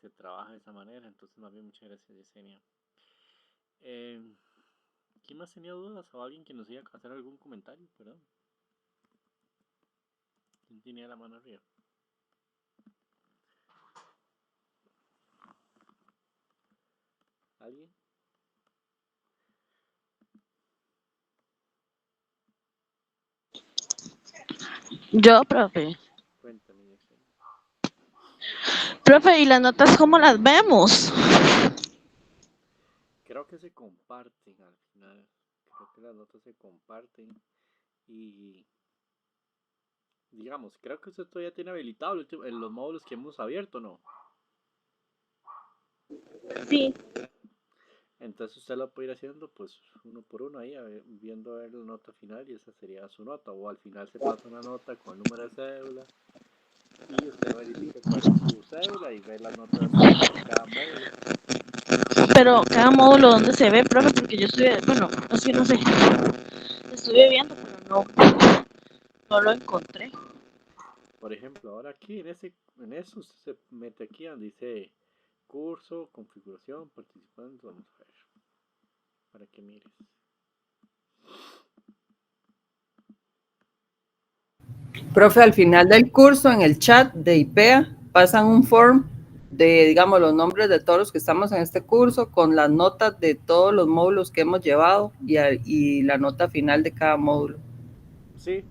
se trabaja de esa manera. Entonces, más bien, muchas gracias, Yesenia. Eh, ¿Quién más tenía dudas o alguien que nos iba a hacer algún comentario? Perdón. ¿Quién tenía la mano arriba? ¿Alguien? Yo, profe. Cuéntame, Yesenia. Profe, ¿y las notas cómo las vemos? Creo que se comparten al final. Creo que las notas se comparten. Y digamos, creo que usted todavía tiene habilitado los módulos que hemos abierto, ¿no? Sí. Entonces usted lo puede ir haciendo pues uno por uno ahí, viendo a ver la nota final y esa sería su nota. O al final se pasa una nota con el número de cédula y usted verifica cuál es su cédula y ve las notas de cada módulo. Pero cada módulo, ¿dónde se ve, profe? Porque yo estuve, bueno, así no sé. Estuve viendo, pero no lo encontré. Por ejemplo, ahora aquí en eso usted se mete aquí donde dice curso, configuración, participantes, vamos a ver, para que mires. Profe, al final del curso, en el chat de IPEA, pasan un form de, digamos, los nombres de todos los que estamos en este curso, con las notas de todos los módulos que hemos llevado y la nota final de cada módulo. Sí,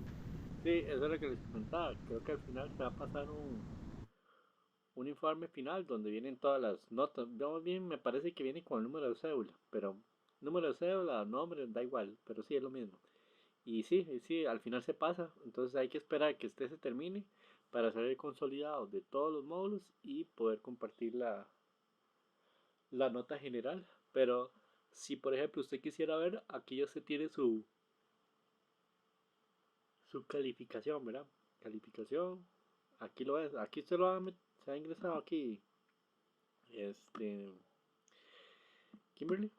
sí, eso es lo que les comentaba. Creo que al final se va a pasar un informe final donde vienen todas las notas. Vamos bien, me parece que viene con el número de cédula, pero número de cédula, nombre, da igual, pero sí es lo mismo. Y sí, sí, al final se pasa, entonces hay que esperar a que este se termine para hacer el consolidado de todos los módulos y poder compartir la nota general. Pero si por ejemplo usted quisiera ver, aquí ya se tiene su calificación, ¿verdad? Calificación, aquí lo es, aquí se lo se ha ingresado aquí, este, Kimberly.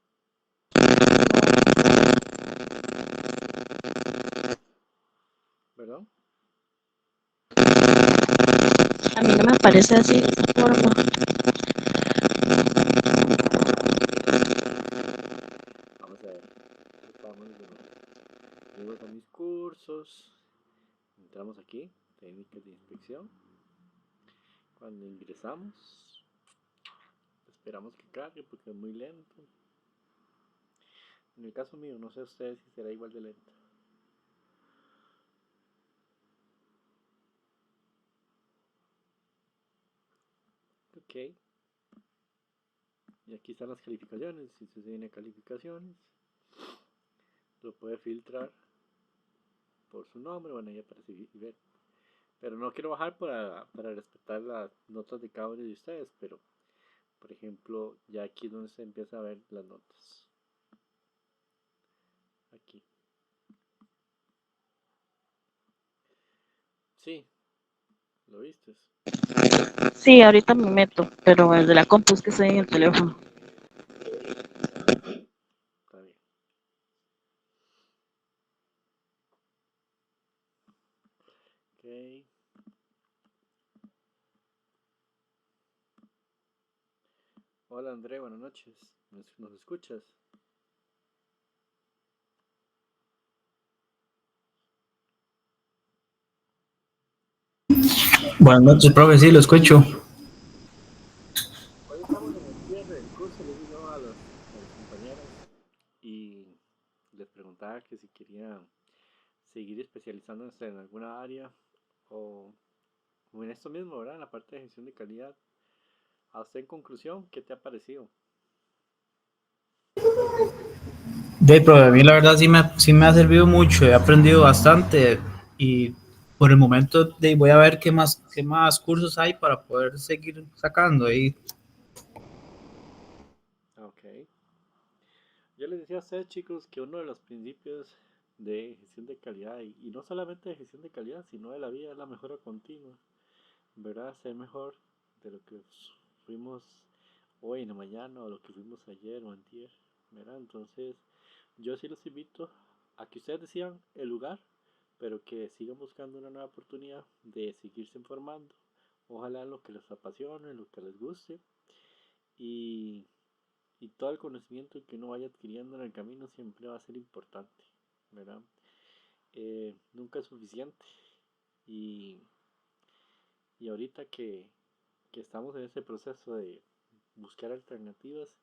¿Verdad? A mí no me aparece así de esa forma. Vamos a ver. Vamos de nuevo. Llego con mis cursos. Entramos aquí. Técnicas de inspección. Cuando ingresamos, esperamos que cargue porque es muy lento. En el caso mío, no sé a ustedes si será igual de lento. Ok. Y aquí están las calificaciones. Si se tiene calificaciones, lo puede filtrar por su nombre. Bueno, ahí aparece ver. Pero no quiero bajar para respetar las notas de cada uno de ustedes. Pero, por ejemplo, ya aquí es donde se empieza a ver las notas. Aquí. Sí, ¿lo viste? Sí, ahorita me meto, pero el de la compu es que estoy en el teléfono. Está bien. Ok. Hola André, buenas noches. ¿Nos escuchas? Buenas noches, profe, sí, lo escucho. Hoy estamos en el cierre del curso, le digo a las compañeras y les preguntaba que si querían seguir especializándose en alguna área o, o en esto mismo, ¿verdad? En la parte de gestión de calidad. A usted en conclusión, ¿qué te ha parecido? Profe, a mí la verdad sí me ha servido mucho, he aprendido bastante y por el momento voy a ver qué más cursos hay para poder seguir sacando ahí. Ok. Yo les decía a ustedes chicos que uno de los principios de gestión de calidad y no solamente de gestión de calidad, sino de la vida es la mejora continua. ¿Verdad? Ser mejor de lo que fuimos hoy en la mañana o lo que fuimos ayer o antier, ¿verdad? Entonces, yo sí los invito a que ustedes decidan el lugar, pero que sigan buscando una nueva oportunidad de seguirse informando. Ojalá lo que les apasione, lo que les guste. y, y todo el conocimiento que uno vaya adquiriendo en el camino siempre va a ser importante, ¿verdad? Nunca es suficiente y, y ahorita que estamos en ese proceso de buscar alternativas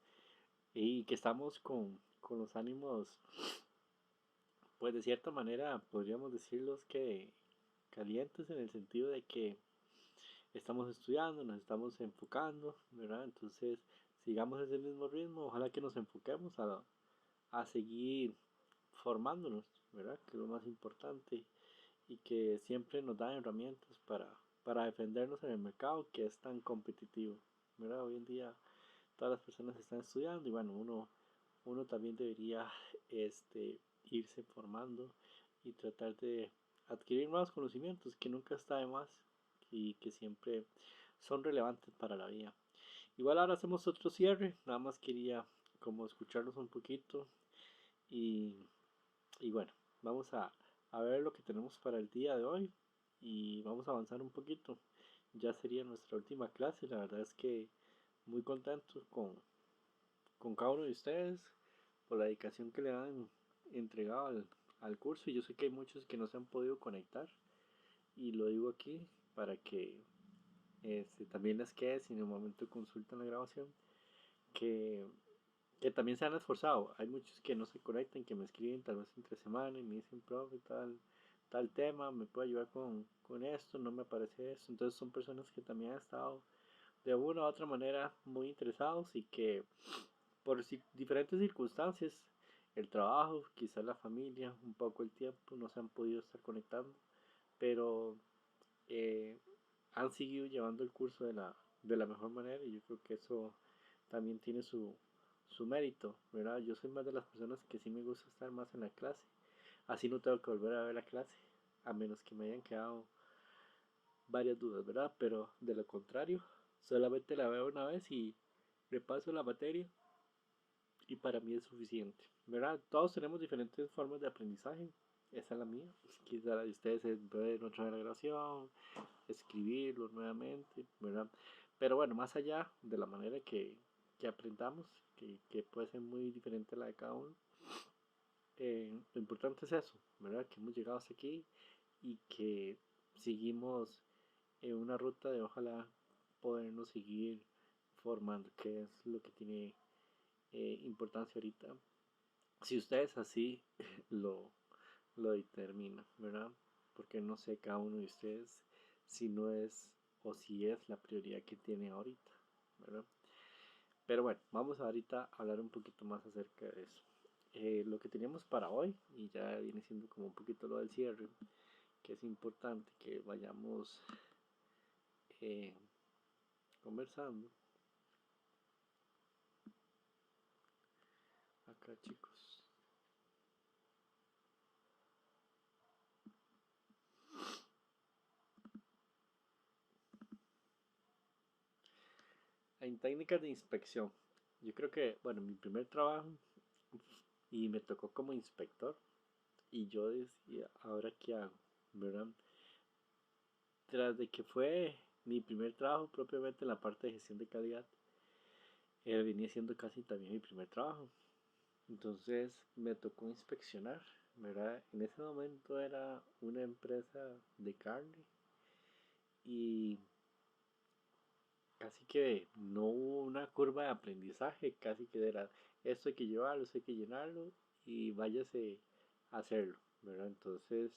y que estamos con los ánimos, pues de cierta manera podríamos decirlos que calientes en el sentido de que estamos estudiando, nos estamos enfocando, ¿verdad? Entonces, sigamos ese mismo ritmo, ojalá que nos enfoquemos a seguir formándonos, ¿verdad? Que es lo más importante y que siempre nos dan herramientas para defendernos en el mercado que es tan competitivo, ¿verdad? Hoy en día todas las personas están estudiando y bueno, uno también debería irse formando y tratar de adquirir nuevos conocimientos que nunca está de más y que siempre son relevantes para la vida. Igual ahora hacemos otro cierre, nada más quería como escucharlos un poquito y, y bueno, vamos a ver lo que tenemos para el día de hoy y vamos a avanzar un poquito. Ya sería nuestra última clase, la verdad es que muy contentos con cada uno de ustedes por la dedicación que le han entregado al curso y yo sé que hay muchos que no se han podido conectar y lo digo aquí para que también les quede si en el momento consultan la grabación que, que también se han esforzado. Hay muchos que no se conectan, que me escriben tal vez entre semana y me dicen, profe, tal tema, me puede ayudar con esto, no me aparece esto. Entonces son personas que también han estado de una u otra manera muy interesados y que por diferentes circunstancias, el trabajo, quizás la familia, un poco el tiempo, no se han podido estar conectando, pero eh, han seguido llevando el curso de la mejor manera y yo creo que eso también tiene su mérito, ¿verdad? Yo soy más de las personas que sí me gusta estar más en la clase, así no tengo que volver a ver la clase, a menos que me hayan quedado varias dudas, ¿verdad? Pero de lo contrario, solamente la veo una vez y repaso la materia y para mí es suficiente, ¿verdad? Todos tenemos diferentes formas de aprendizaje, esa es la mía, quizá la de ustedes es ver otra vez la grabación, escribirlo nuevamente, ¿verdad? Pero bueno, más allá de la manera que aprendamos, que puede ser muy diferente a la de cada uno, lo importante es eso, ¿verdad? Que hemos llegado hasta aquí y que seguimos en una ruta de ojalá podernos seguir formando, que es lo que tiene importancia ahorita. Si ustedes así lo, lo determinan, ¿verdad? Porque no sé cada uno de ustedes si no es o si es la prioridad que tiene ahorita, ¿verdad? Pero bueno, vamos ahorita a hablar un poquito más acerca de eso. Lo que teníamos para hoy, y ya viene siendo como un poquito lo del cierre, que es importante que vayamos eh, conversando. Acá, chicos. En técnicas de inspección, yo creo que, bueno, mi primer trabajo y me tocó como inspector y yo decía, ¿ahora qué hago? ¿Verdad? Tras de que fue mi primer trabajo propiamente en la parte de gestión de calidad, venía siendo casi también mi primer trabajo. Entonces me tocó inspeccionar, ¿verdad? En ese momento era una empresa de carne y casi que no hubo una curva de aprendizaje, casi que era esto hay que llevarlo, esto hay que llenarlo y váyase a hacerlo, ¿verdad? Entonces,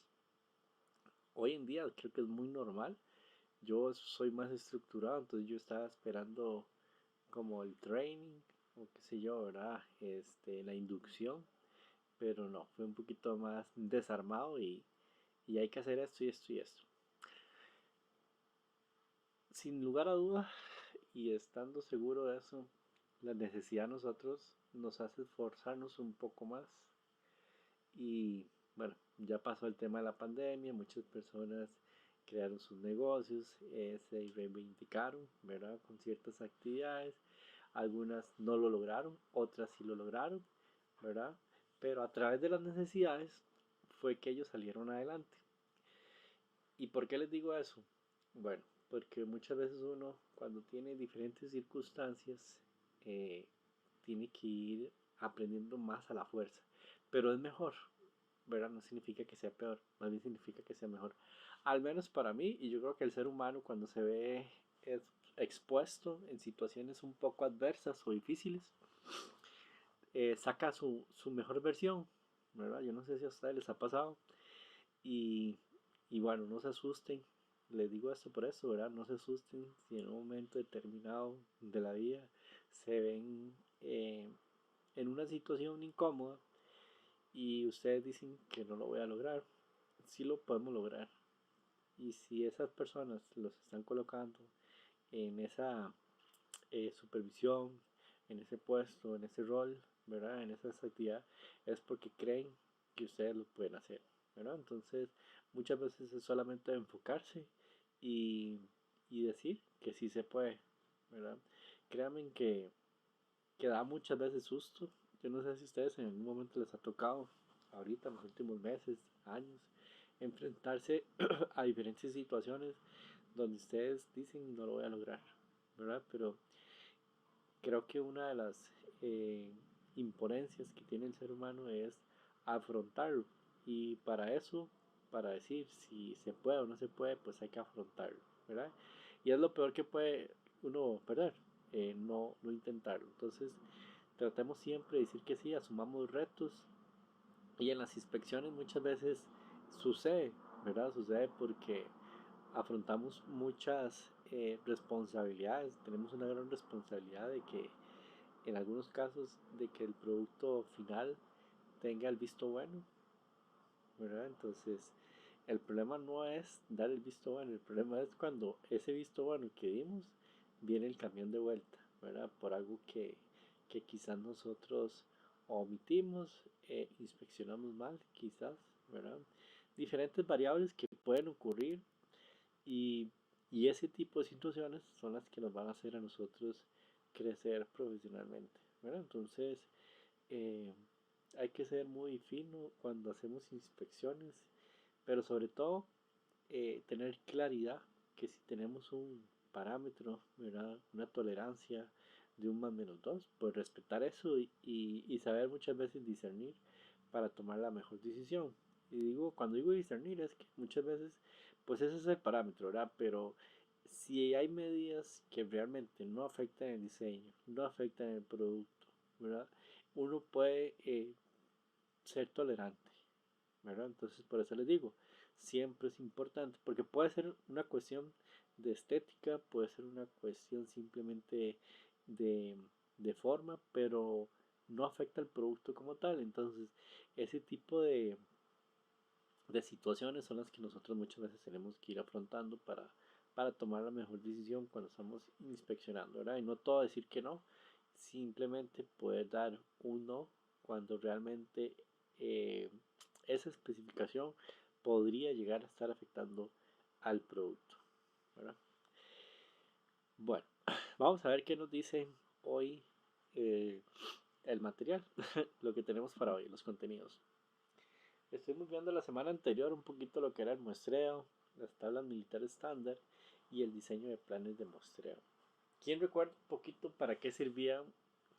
hoy en día creo que es muy normal. Yo soy más estructurado, entonces yo estaba esperando como el training o qué sé yo, ¿verdad? La inducción, pero no, fue un poquito más desarmado y hay que hacer esto y esto y esto. Sin lugar a duda y estando seguro de eso, la necesidad a nosotros nos hace esforzarnos un poco más y bueno, ya pasó el tema de la pandemia, muchas personas crearon sus negocios, se reivindicaron, ¿verdad? Con ciertas actividades, algunas no lo lograron, otras sí lo lograron, ¿verdad? Pero a través de las necesidades fue que ellos salieron adelante. ¿Y por qué les digo eso? Bueno, porque muchas veces uno cuando tiene diferentes circunstancias eh, tiene que ir aprendiendo más a la fuerza. Pero es mejor, ¿verdad? No significa que sea peor, más bien significa que sea mejor. Al menos para mí, y yo creo que el ser humano cuando se ve expuesto en situaciones un poco adversas o difíciles, saca su mejor versión, ¿verdad? Yo no sé si a ustedes les ha pasado. Y, y bueno, no se asusten, les digo esto por eso, ¿verdad? No se asusten si en un momento determinado de la vida se ven en una situación incómoda y ustedes dicen que no lo voy a lograr. Sí lo podemos lograr. Y si esas personas los están colocando en esa supervisión, en ese puesto, en ese rol, ¿verdad? En esa actividad, es porque creen que ustedes lo pueden hacer, ¿verdad? Entonces, muchas veces es solamente enfocarse y, y decir que sí se puede, ¿verdad? Créanme que da muchas veces susto. Yo no sé si a ustedes en algún momento les ha tocado, ahorita, en los últimos meses, años, enfrentarse a diferentes situaciones donde ustedes dicen no lo voy a lograr, ¿verdad? Pero creo que una de las eh, imponencias que tiene el ser humano es afrontarlo. Y para eso, para decir si se puede o no se puede, pues hay que afrontarlo, ¿verdad? Y es lo peor que puede uno perder, no intentarlo. Entonces, tratemos siempre de decir que sí, asumamos retos. Y en las inspecciones muchas veces sucede, ¿verdad? Sucede porque afrontamos muchas responsabilidades, tenemos una gran responsabilidad de que en algunos casos de que el producto final tenga el visto bueno, ¿verdad? Entonces el problema no es dar el visto bueno, el problema es cuando ese visto bueno que dimos viene el camión de vuelta, ¿verdad? Por algo que quizás nosotros omitimos, inspeccionamos mal, quizás, ¿verdad? Diferentes variables que pueden ocurrir y, y ese tipo de situaciones son las que nos van a hacer a nosotros crecer profesionalmente, ¿verdad? Entonces, eh, hay que ser muy fino cuando hacemos inspecciones, pero sobre todo tener claridad que si tenemos un parámetro, ¿verdad? Una tolerancia de un más menos dos, pues respetar eso y saber muchas veces discernir para tomar la mejor decisión. Y digo, cuando digo discernir es que muchas veces, pues ese es el parámetro, ¿verdad? Pero si hay medidas que realmente no afectan el diseño, no afectan el producto, ¿verdad? Uno puede ser tolerante, ¿verdad? Entonces, por eso les digo, siempre es importante, porque puede ser una cuestión de estética, puede ser una cuestión simplemente de, de forma, pero no afecta al producto como tal. Entonces, ese tipo de situaciones son las que nosotros muchas veces tenemos que ir afrontando para tomar la mejor decisión cuando estamos inspeccionando, ¿verdad? Y no todo decir que no, simplemente poder dar un no cuando realmente eh, esa especificación podría llegar a estar afectando al producto, ¿verdad? Bueno, vamos a ver qué nos dice hoy eh, el material, lo que tenemos para hoy, los contenidos. Estuvimos viendo la semana anterior un poquito lo que era el muestreo, las tablas militares estándar y el diseño de planes de muestreo. ¿Quién recuerda un poquito para qué servían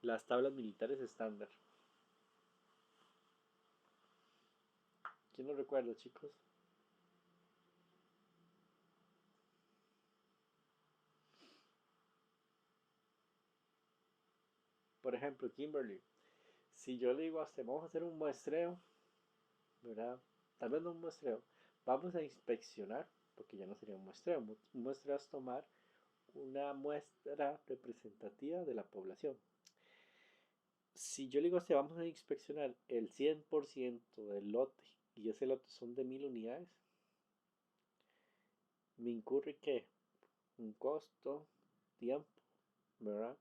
las tablas militares estándar? ¿Quién lo recuerda, chicos? Por ejemplo, Kimberly, si yo le digo a usted, vamos a hacer un muestreo, ¿verdad? Tal vez no un muestreo, vamos a inspeccionar, porque ya no sería un muestreo. Un muestreo es tomar una muestra representativa de la población. Si yo le digo a usted, vamos a inspeccionar el 100% del lote, y ese lote son de 1000 unidades, me incurre que un costo, tiempo, ¿verdad?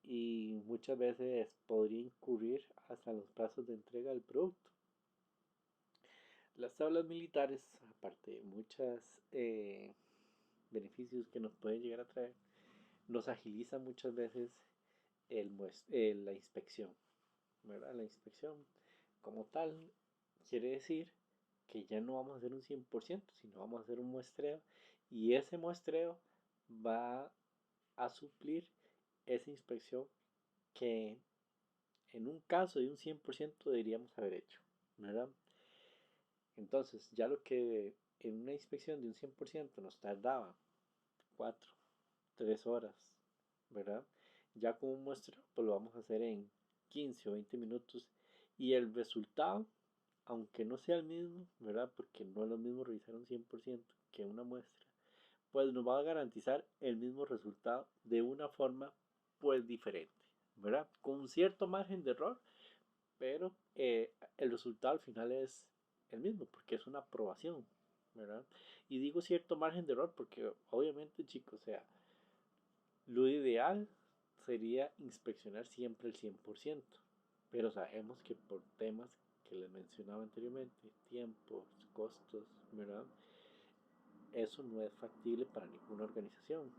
Y muchas veces podría incurrir hasta los plazos de entrega del producto. Las tablas militares, aparte de muchos beneficios que nos pueden llegar a traer, nos agilizan muchas veces la inspección, ¿verdad? La inspección como tal quiere decir que ya no vamos a hacer un 100%, sino vamos a hacer un muestreo y ese muestreo va a suplir esa inspección que en un caso de un 100% deberíamos haber hecho, ¿verdad? Entonces, ya lo que en una inspección de un 100% nos tardaba 4, 3 horas, ¿verdad? Ya con un muestreo, pues lo vamos a hacer en 15 o 20 minutos y el resultado, aunque no sea el mismo, ¿verdad? Porque no es lo mismo revisar un 100% que una muestra, pues nos va a garantizar el mismo resultado de una forma pues diferente, ¿verdad? Con un cierto margen de error, pero el resultado al final es el mismo porque es una aprobación, ¿verdad? Y digo cierto margen de error porque obviamente, chicos, o sea, lo ideal sería inspeccionar siempre el 100%, pero sabemos que por temas que les mencionaba anteriormente, tiempos, costos, ¿verdad? Eso no es factible para ninguna organización.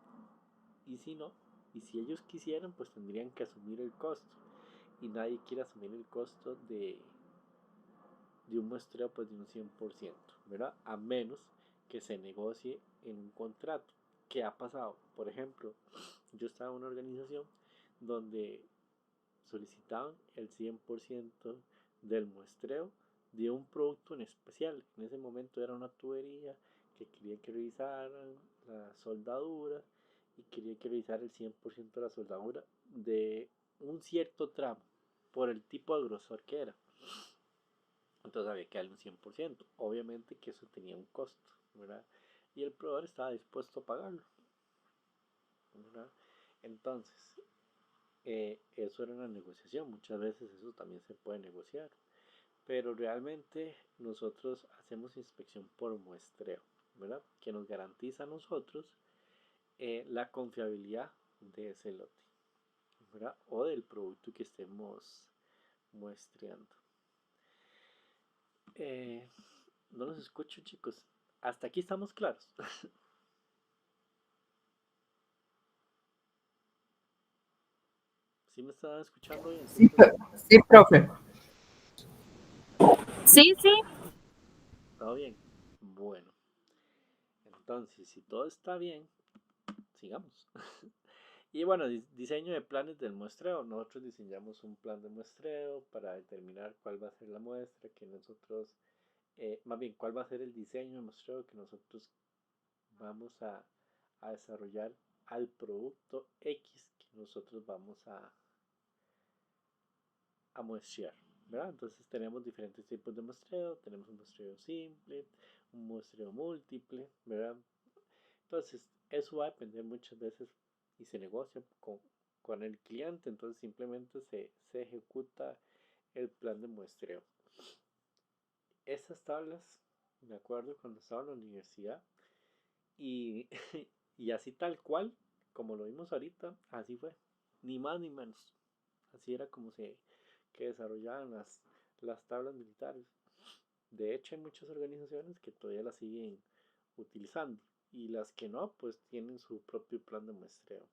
Y si no, y si ellos quisieran, pues tendrían que asumir el costo. Y nadie quiere asumir el costo de un muestreo pues de un 100%, ¿verdad? A menos que se negocie en un contrato. ¿Qué ha pasado? Por ejemplo, yo estaba en una organización donde solicitaban el 100% del muestreo de un producto en especial. En ese momento era una tubería que quería que revisaran la soldadura y quería que revisara el 100% de la soldadura de un cierto tramo por el tipo de grosor que era. Entonces había que darle un 100%. Obviamente que eso tenía un costo, ¿verdad? Y el proveedor estaba dispuesto a pagarlo, ¿verdad? Entonces, eso era una negociación. Muchas veces eso también se puede negociar. Pero realmente nosotros hacemos inspección por muestreo, ¿verdad? Que nos garantiza a nosotros la confiabilidad de ese lote, ¿verdad? O del producto que estemos muestreando. Eh, no los escucho, chicos. Hasta aquí estamos claros. ¿Sí me estaban escuchando bien, Sí, chicos? sí, profe. Sí, sí. ¿Todo bien? Bueno, entonces, si todo está bien, sigamos. Y bueno, diseño de planes del muestreo. Nosotros diseñamos un plan de muestreo para determinar cuál va a ser la muestra que nosotros, más bien, cuál va a ser el diseño de muestreo que nosotros vamos a desarrollar al producto X que nosotros vamos a muestrear, ¿verdad? Entonces tenemos diferentes tipos de muestreo, tenemos un muestreo simple, un muestreo múltiple, ¿verdad? Entonces eso va a depender muchas veces y se negocia con el cliente, entonces simplemente se ejecuta el plan de muestreo. Esas tablas, me acuerdo cuando estaba en la universidad y, y así tal cual, como lo vimos ahorita, así fue, ni más ni menos. Así era como que desarrollaban las tablas militares. De hecho, hay muchas organizaciones que todavía las siguen utilizando y las que no, pues tienen su propio plan de muestreo.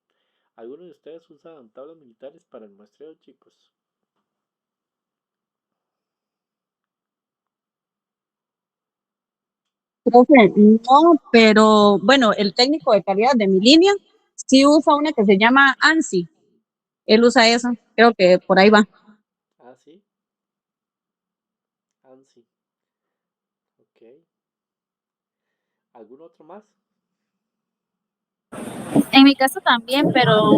¿Algunos de ustedes usan tablas militares para el muestreo, chicos? Profe, no, pero bueno, el técnico de calidad de mi línea sí usa una que se llama ANSI. Él usa esa, creo que por ahí va. Ah, sí, ANSI, ok. ¿Algún otro más? En mi caso también, pero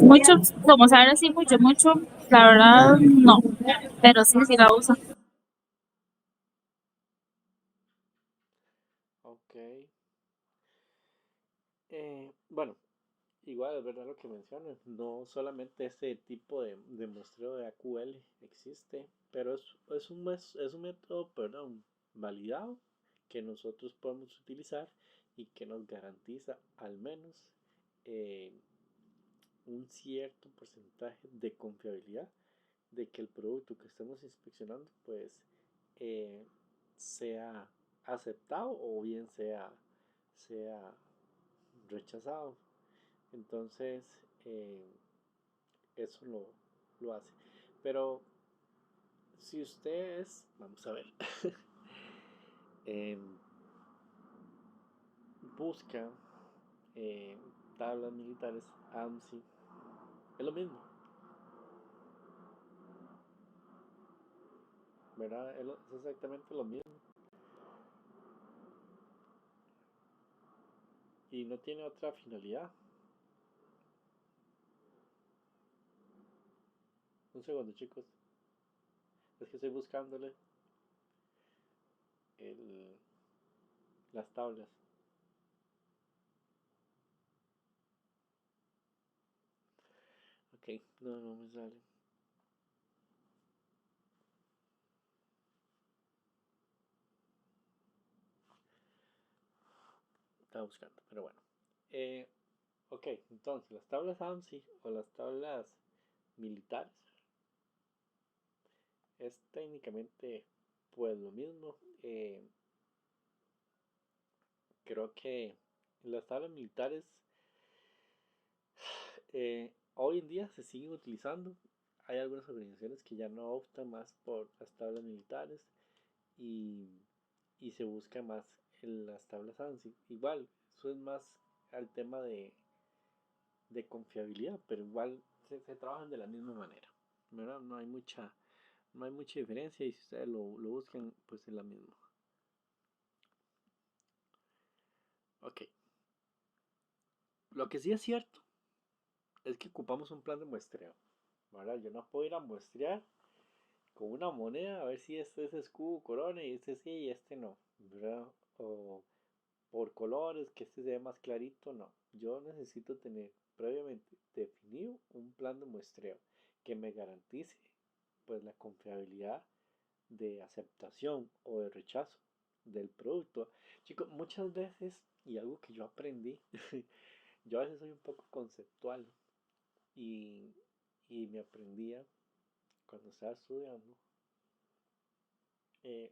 mucho, como saber así mucho, mucho, la verdad no, pero sí, sí la uso. Ok. Bueno, igual es verdad lo que mencionas, no solamente este tipo de muestreo de AQL existe, pero es un método, perdón, validado que nosotros podemos utilizar y que nos garantiza al menos eh, un cierto porcentaje de confiabilidad de que el producto que estemos inspeccionando pues eh, sea aceptado o bien sea rechazado. Entonces, eso lo hace. Pero si ustedes, vamos a ver, eh, buscan eh, tablas militares, AMSI, es lo mismo. ¿verdad? Es exactamente lo mismo y no tiene otra finalidad. Un segundo, chicos. Es que estoy buscándole el, las tablas. Ok, no me sale. Estaba buscando, pero bueno. Eh, ok, entonces las tablas ANSI o las tablas militares es técnicamente pues lo mismo. Creo que las tablas militares hoy en día se siguen utilizando. Hay algunas organizaciones que ya no optan más por las tablas militares y, y se busca más en las tablas ANSI. Igual, eso es más al tema de confiabilidad, pero igual se trabajan de la misma manera, ¿verdad? No hay mucha diferencia y si ustedes lo buscan, pues es la misma. Ok, lo que sí es cierto es que ocupamos un plan de muestreo, ¿verdad? Yo no puedo ir a muestrear con una moneda a ver si este es escudo, corona y este sí y este no, ¿verdad? O por colores, que este se ve más clarito, no. Yo necesito tener previamente definido un plan de muestreo que me garantice pues la confiabilidad de aceptación o de rechazo del producto. Chicos, muchas veces, y algo que yo aprendí, yo a veces soy un poco conceptual y, y me aprendía cuando estaba estudiando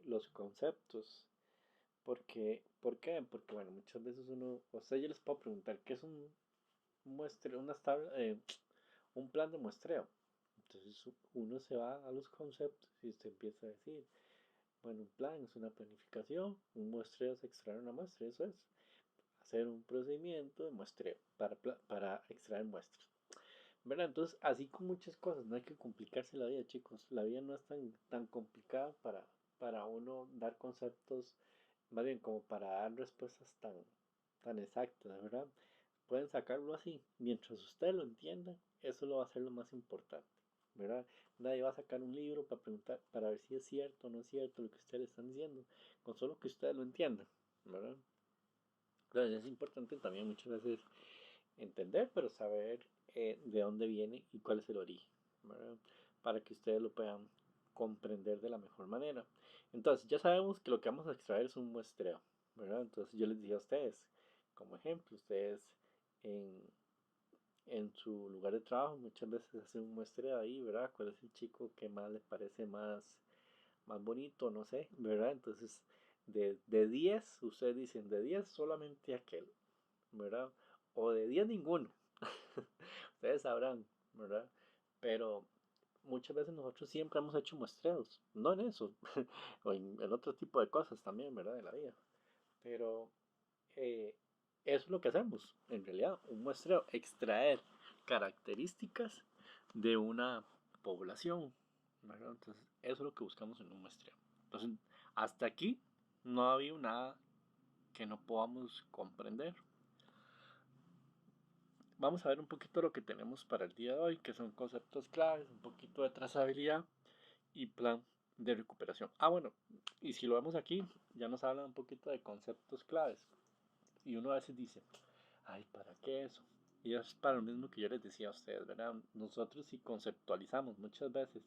los conceptos. ¿Por qué? Porque bueno, muchas veces uno, o sea, yo les puedo preguntar, ¿qué es un muestreo, un plan de muestreo? Entonces uno se va a los conceptos y usted empieza a decir, bueno, un plan es una planificación, un muestreo es extraer una muestra, eso es hacer un procedimiento de muestreo para extraer muestras. ¿Verdad? Entonces, así con muchas cosas, no hay que complicarse la vida, chicos. La vida no es tan complicada para uno dar conceptos, más bien como para dar respuestas tan exactas, ¿verdad? Pueden sacarlo así. Mientras usted lo entienda, eso lo va a ser lo más importante, ¿verdad? Nadie va a sacar un libro para preguntar, para ver si es cierto o no es cierto lo que ustedes están diciendo, con solo que ustedes lo entiendan, ¿verdad? Entonces es importante también muchas veces entender, pero saber de dónde viene y cuál es el origen, ¿verdad? Para que ustedes lo puedan comprender de la mejor manera. Entonces, ya sabemos que lo que vamos a extraer es un muestreo, ¿verdad? Entonces, yo les dije a ustedes, como ejemplo, ustedes en, en su lugar de trabajo muchas veces hacen un muestreo ahí, ¿verdad? ¿Cuál es el chico que más les parece más bonito? No sé, ¿verdad? Entonces, de 10 ustedes dicen, de 10 solamente aquel, ¿verdad? O de 10 ninguno. Ustedes sabrán, ¿verdad? Pero muchas veces nosotros siempre hemos hecho muestreos, no en eso, o en otro tipo de cosas también, ¿verdad? De la vida. Pero eh, eso es lo que hacemos, en realidad, un muestreo, extraer características de una población, ¿verdad? Entonces, eso es lo que buscamos en un muestreo. Entonces, hasta aquí no ha habido nada que no podamos comprender. Vamos a ver un poquito lo que tenemos para el día de hoy, que son conceptos claves, un poquito de trazabilidad y plan de recuperación. Ah, bueno, y si lo vemos aquí, ya nos habla un poquito de conceptos claves. Y uno a veces dice, ay, ¿para qué eso? Y es para lo mismo que yo les decía a ustedes, ¿verdad? Nosotros si conceptualizamos muchas veces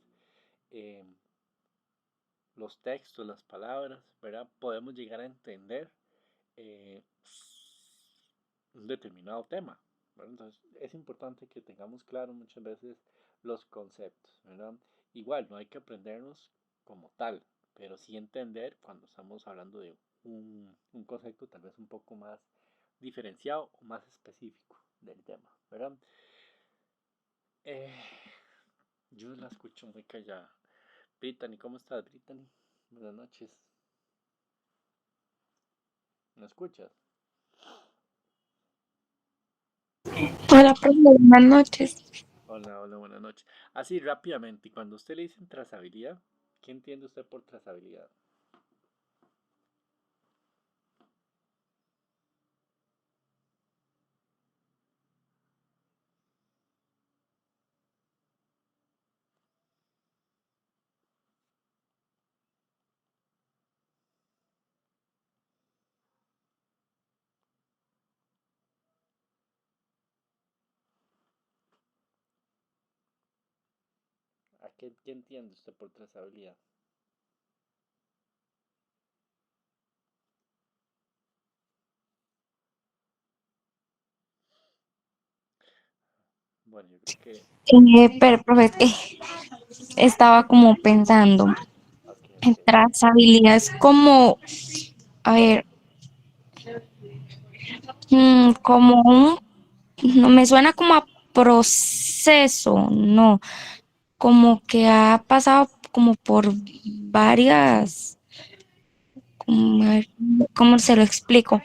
eh, los textos, las palabras, ¿verdad? Podemos llegar a entender eh, un determinado tema, ¿verdad? Entonces es importante que tengamos claro muchas veces los conceptos, ¿verdad? Igual no hay que aprendernos como tal, pero sí entender cuando estamos hablando de un concepto tal vez un poco más diferenciado o más específico del tema, ¿verdad? Eh, yo la escucho muy callada. Brittany, ¿cómo estás, Brittany? Buenas noches. ¿Me escuchas? Hola, profe, buenas noches. Hola, hola, buenas noches. Así rápidamente, cuando usted le dicen trazabilidad, ¿Qué entiende usted por trazabilidad? ¿Qué entiende usted por trazabilidad? Bueno, yo creo que... Pero, profe, estaba como pensando, Ok, ok. trazabilidad es como, a ver, como no me suena como a proceso, no, como que ha pasado como por varias, a ver, ¿cómo se lo explico?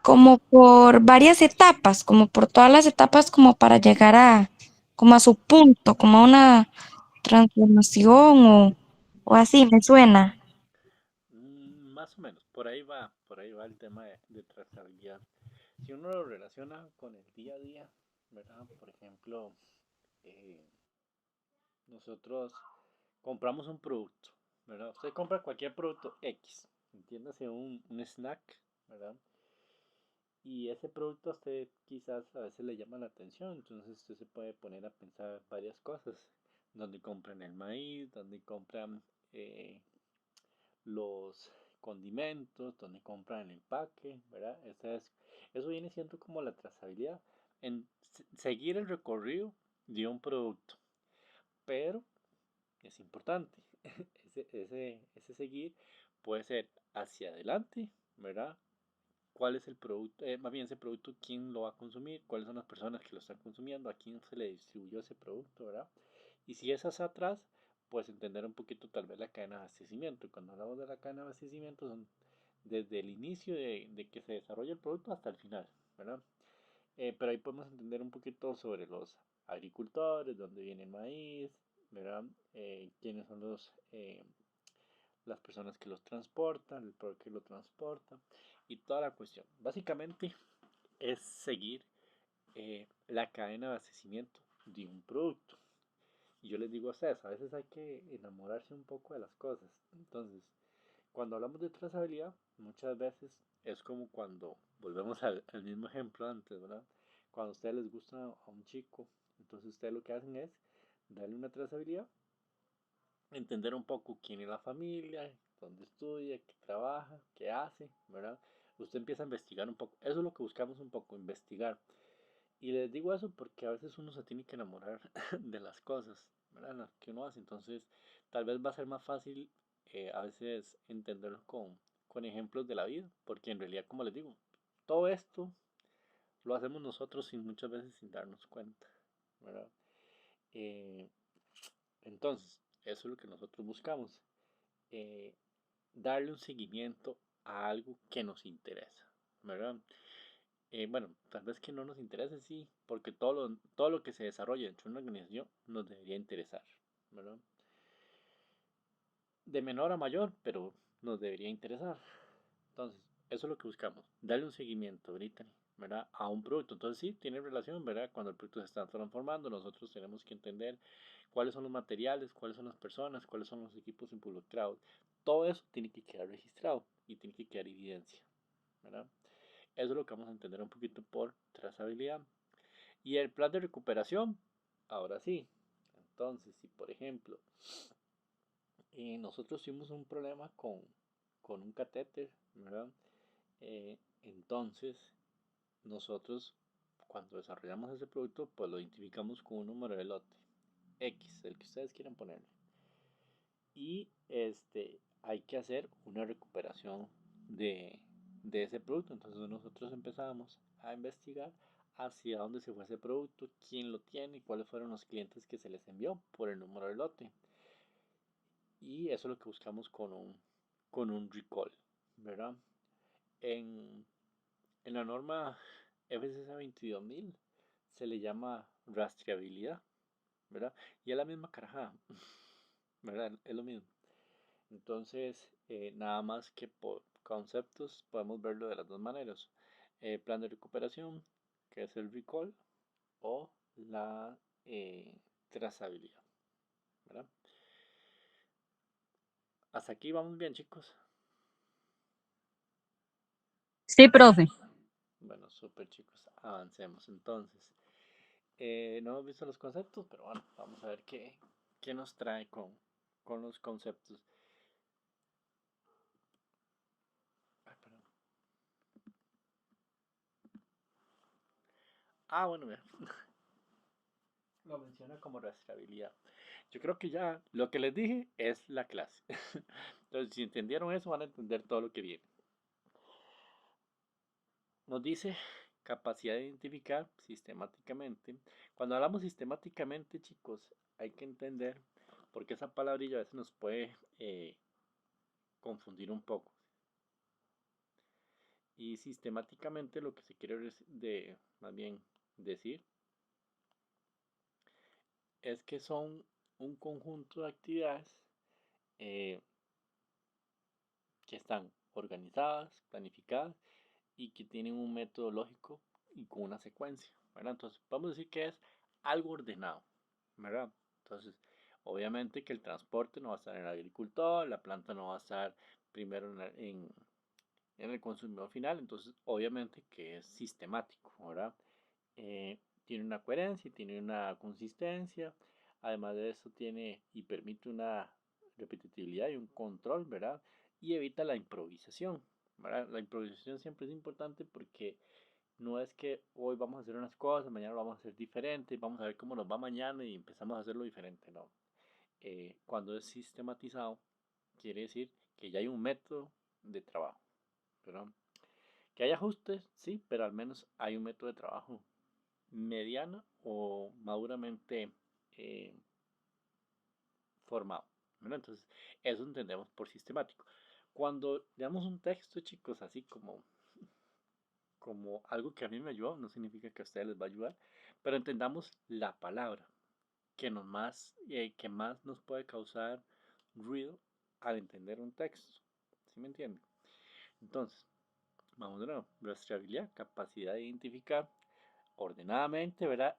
Como por varias etapas, como por todas las etapas, como para llegar como a su punto, como a una transformación o así, me suena. Más o menos, por ahí va el tema de trazabilidad. Si uno lo relaciona con el día a día, ¿verdad? Por ejemplo, eh, nosotros compramos un producto, ¿verdad? Usted compra cualquier producto X, entiéndase un snack, ¿verdad? Y ese producto a usted quizás a veces le llama la atención, entonces usted se puede poner a pensar varias cosas. Donde compran el maíz, donde compran eh, los condimentos, donde compran el empaque, ¿verdad? Eso viene siendo como la trazabilidad, en seguir el recorrido de un producto. Pero es importante, ese seguir puede ser hacia adelante, ¿verdad? ¿Cuál es el producto? Más bien ese producto, ¿quién lo va a consumir? ¿Cuáles son las personas que lo están consumiendo? ¿A quién se le distribuyó ese producto, ¿verdad? Y si es hacia atrás, pues entender un poquito tal vez la cadena de abastecimiento. Y cuando hablamos de la cadena de abastecimiento son desde el inicio de que se desarrolla el producto hasta el final, ¿verdad? Pero ahí podemos entender un poquito sobre los agricultores, dónde viene el maíz, ¿verdad? Quiénes son las personas que los transportan, el por qué lo transporta y toda la cuestión. Básicamente es seguir la cadena de abastecimiento de un producto. Y yo les digo a ustedes, a veces hay que enamorarse un poco de las cosas. Entonces, cuando hablamos de trazabilidad, muchas veces es como cuando, volvemos al mismo ejemplo antes, ¿verdad? Cuando a ustedes les gusta a un chico, entonces ustedes lo que hacen es darle una trazabilidad, entender un poco quién es la familia, dónde estudia, qué trabaja, qué hace, ¿verdad? Usted empieza a investigar un poco. Eso es lo que buscamos un poco, investigar. Y les digo eso porque a veces uno se tiene que enamorar de las cosas, ¿verdad? Las que uno hace. Entonces, tal vez va a ser más fácil a veces entenderlo con ejemplos de la vida, porque en realidad, como les digo, todo esto lo hacemos nosotros sin muchas veces sin darnos cuenta, ¿verdad? Eh, entonces, eso es lo que nosotros buscamos, eh, darle un seguimiento a algo que nos interesa, ¿verdad? Bueno, tal vez que no nos interese, sí, porque todo lo que se desarrolla dentro de una organización nos debería interesar, ¿verdad? De menor a mayor, pero nos debería interesar. Entonces, eso es lo que buscamos, darle un seguimiento, Brittany, ¿verdad? A un producto. Entonces, sí, tiene relación, ¿verdad? Cuando el producto se está transformando, nosotros tenemos que entender cuáles son los materiales, cuáles son las personas, cuáles son los equipos involucrados. Todo eso tiene que quedar registrado y tiene que quedar evidencia, ¿verdad? Eso es lo que vamos a entender un poquito por trazabilidad. Y el plan de recuperación, ahora sí. Entonces, si por ejemplo nosotros tuvimos un problema con un catéter, ¿verdad? Entonces, nosotros cuando desarrollamos ese producto, pues lo identificamos con un número de lote X, el que ustedes quieran ponerle. Y hay que hacer una recuperación de, de ese producto. Entonces nosotros empezamos a investigar hacia dónde se fue ese producto, quién lo tiene y cuáles fueron los clientes que se les envió por el número de lote. Y eso es lo que buscamos con un recall, ¿verdad? En, en la norma FCC 22000 se le llama rastreabilidad, ¿verdad? Y es la misma carajada, ¿verdad? Es lo mismo. Entonces, nada más que por conceptos podemos verlo de las dos maneras. Plan de recuperación, que es el recall, o la trazabilidad, ¿verdad? Hasta aquí vamos bien, chicos. Sí, profe. Bueno, súper, chicos. Avancemos entonces. No hemos visto los conceptos, pero bueno, vamos a ver qué nos trae con los conceptos. Ay, perdón. Bueno, mira. Lo menciona como rastreabilidad. Yo creo que ya lo que les dije es la clase. Entonces, si entendieron eso, van a entender todo lo que viene. Nos dice capacidad de identificar sistemáticamente. Cuando hablamos sistemáticamente, chicos, hay que entender, porque esa palabrilla a veces nos puede confundir un poco. Y sistemáticamente lo que se quiere más bien decir es que son un conjunto de actividades eh, que están organizadas, planificadas y que tienen un método lógico y con una secuencia, ¿verdad? Entonces, vamos a decir que es algo ordenado, ¿verdad? Entonces, obviamente que el transporte no va a estar en el agricultor, la planta no va a estar primero en el consumidor final, entonces obviamente que es sistemático, ¿verdad? Tiene una coherencia, tiene una consistencia, además de eso tiene y permite una repetitividad y un control, ¿verdad? Y evita la improvisación, ¿verdad? La improvisación siempre es importante porque no es que hoy vamos a hacer unas cosas, mañana lo vamos a hacer diferente, vamos a ver cómo nos va mañana y empezamos a hacerlo diferente, no. Cuando es sistematizado, quiere decir que ya hay un método de trabajo, ¿verdad? Que hay ajustes, sí, pero al menos hay un método de trabajo mediana o maduramente eh, formado, ¿verdad? Entonces, eso entendemos por sistemático. Cuando leamos un texto, chicos, así como algo que a mí me ayudó, no significa que a ustedes les va a ayudar, pero entendamos la palabra que más nos puede causar ruido al entender un texto. ¿Sí me entienden? Entonces, vamos de nuevo. Rastreabilidad, capacidad de identificar ordenadamente, ¿verdad?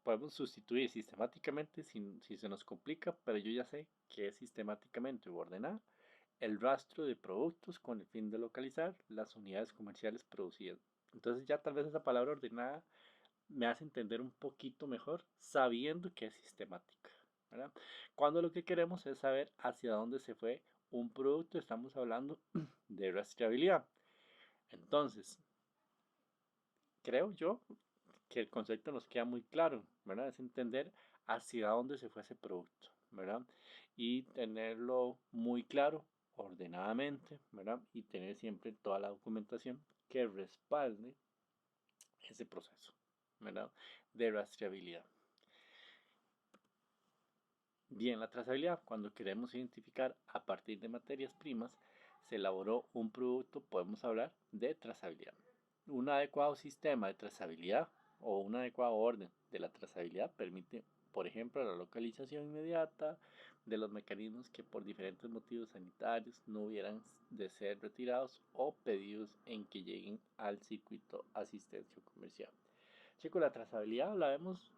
Podemos sustituir sistemáticamente si se nos complica, pero yo ya sé que es sistemáticamente ordenar el rastro de productos con el fin de localizar las unidades comerciales producidas. Entonces ya tal vez esa palabra ordenada me hace entender un poquito mejor sabiendo que es sistemática, ¿verdad? Cuando lo que queremos es saber hacia dónde se fue un producto, estamos hablando de rastreabilidad. Entonces, creo yo que el concepto nos queda muy claro, ¿verdad? Es entender hacia dónde se fue ese producto, ¿verdad? Y tenerlo muy claro, ordenadamente, ¿verdad? Y tener siempre toda la documentación que respalde ese proceso, ¿verdad? De rastreabilidad. Bien, la trazabilidad, cuando queremos identificar a partir de materias primas, se elaboró un producto, podemos hablar de trazabilidad. Un adecuado sistema de trazabilidad o un adecuado orden de la trazabilidad permite, por ejemplo, la localización inmediata de los mecanismos que por diferentes motivos sanitarios no hubieran de ser retirados o pedidos en que lleguen al circuito asistencia comercial. Chicos, la trazabilidad la vemos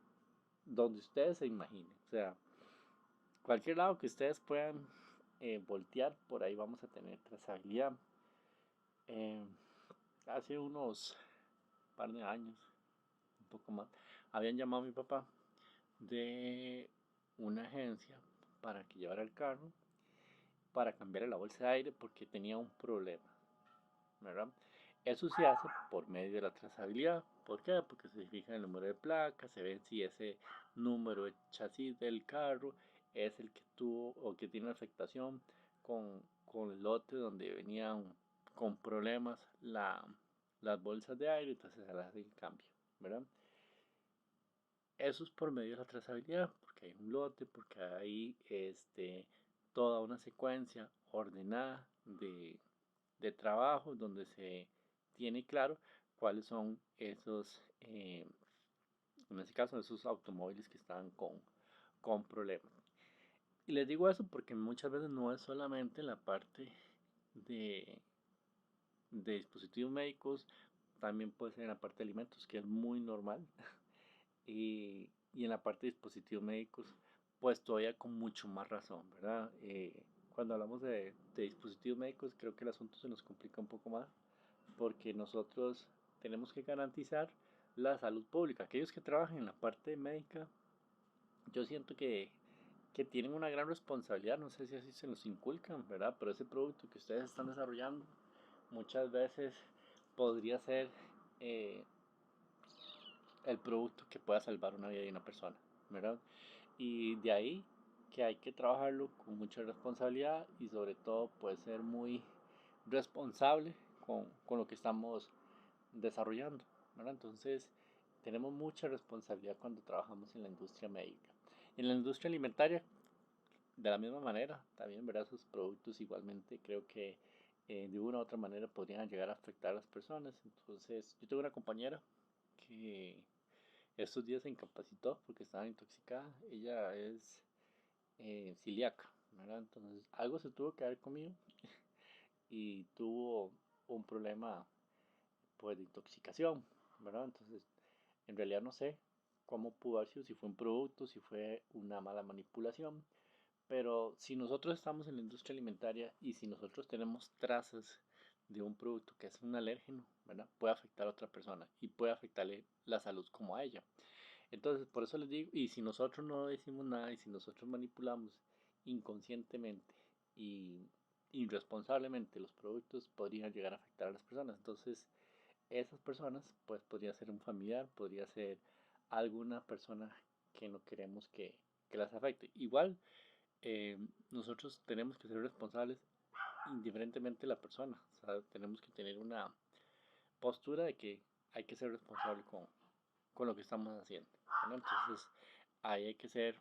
donde ustedes se imaginen, o sea, cualquier lado que ustedes puedan voltear, por ahí vamos a tener trazabilidad. Eh, Hace unos par de años, un poco más, habían llamado a mi papá de una agencia para que llevara el carro para cambiarle la bolsa de aire porque tenía un problema, ¿verdad? Eso se hace por medio de la trazabilidad. ¿Por qué? Porque se fija el número de placa, se ve si ese número de chasis del carro es el que tuvo o que tiene afectación con el lote donde venían con problemas las bolsas de aire, entonces se las hace el cambio, ¿verdad? Eso es por medio de la trazabilidad, porque hay un lote, porque hay toda una secuencia ordenada de trabajo donde se tiene claro cuáles son esos, en este caso, esos automóviles que están con problemas. Y les digo eso porque muchas veces no es solamente la parte de, de dispositivos médicos, también puede ser en la parte de alimentos, que es muy normal. Y en la parte de dispositivos médicos, pues todavía con mucho más razón, ¿verdad? Cuando hablamos de dispositivos médicos, creo que el asunto se nos complica un poco más, porque nosotros tenemos que garantizar la salud pública. Aquellos que trabajan en la parte médica, yo siento que tienen una gran responsabilidad, no sé si así se los inculcan, ¿verdad? Pero ese producto que ustedes están desarrollando muchas veces podría ser eh, el producto que pueda salvar una vida de una persona, ¿verdad? Y de ahí que hay que trabajarlo con mucha responsabilidad y sobre todo puede ser muy responsable con lo que estamos desarrollando, ¿verdad? Entonces tenemos mucha responsabilidad cuando trabajamos en la industria médica. En la industria alimentaria, de la misma manera, también, ¿verdad? Sus productos igualmente creo que de una u otra manera podrían llegar a afectar a las personas. Entonces, yo tengo una compañera que estos días se incapacitó porque estaba intoxicada. Ella es celíaca, ¿verdad? Entonces, algo se tuvo que haber comido y tuvo un problema, pues, de intoxicación, ¿verdad? Entonces, en realidad no sé cómo pudo haber sido, si fue un producto, si fue una mala manipulación, pero si nosotros estamos en la industria alimentaria y si nosotros tenemos trazas de un producto que es un alérgeno, ¿verdad? Puede afectar a otra persona y puede afectarle la salud como a ella. Entonces, por eso les digo, y si nosotros no decimos nada y si nosotros manipulamos inconscientemente y irresponsablemente los productos, podrían llegar a afectar a las personas. Entonces, esas personas, pues podría ser un familiar, podría ser alguna persona que no queremos que las afecte. Igual, nosotros tenemos que ser responsables indiferentemente de la persona. O sea, tenemos que tener una postura de que hay que ser responsable con lo que estamos haciendo, ¿no? Entonces, ahí hay que ser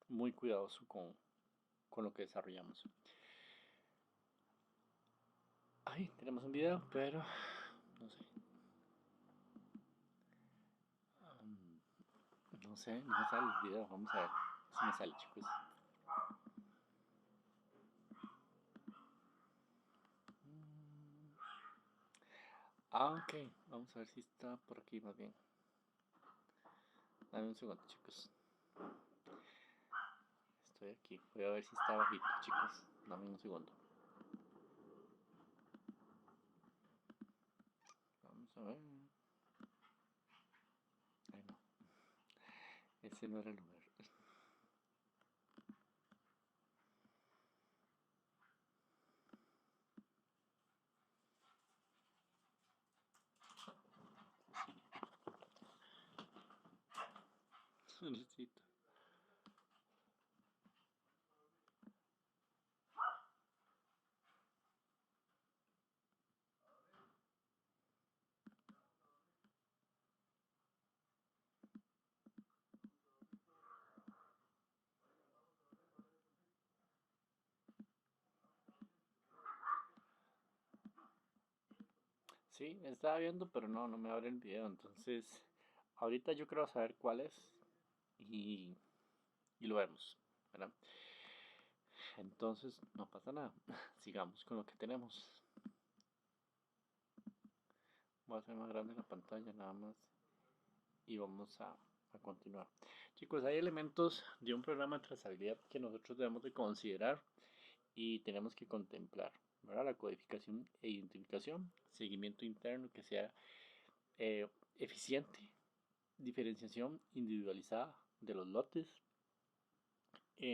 muy cuidadoso con lo que desarrollamos. Ahí tenemos un video, pero no sé. um, no sé, no me sale el video. Vamos a ver si me sale, chicos. Ok, vamos a ver si está por aquí más bien. Dame un segundo, chicos. Estoy aquí. Voy a ver si está bajito, chicos. Dame un segundo. Vamos a ver. Ay, no. Ese no era el lugar. Necesito. Sí, estaba viendo, pero no me abre el video. Entonces, ahorita yo creo saber cuál es y, y lo vemos, ¿verdad? Entonces, no pasa nada. Sigamos con lo que tenemos. Voy a hacer más grande la pantalla nada más y vamos a continuar. Chicos, hay elementos de un programa de trazabilidad que nosotros debemos de considerar y tenemos que contemplar, ¿verdad? La codificación e identificación, seguimiento interno que sea eficiente, diferenciación individualizada de los lotes,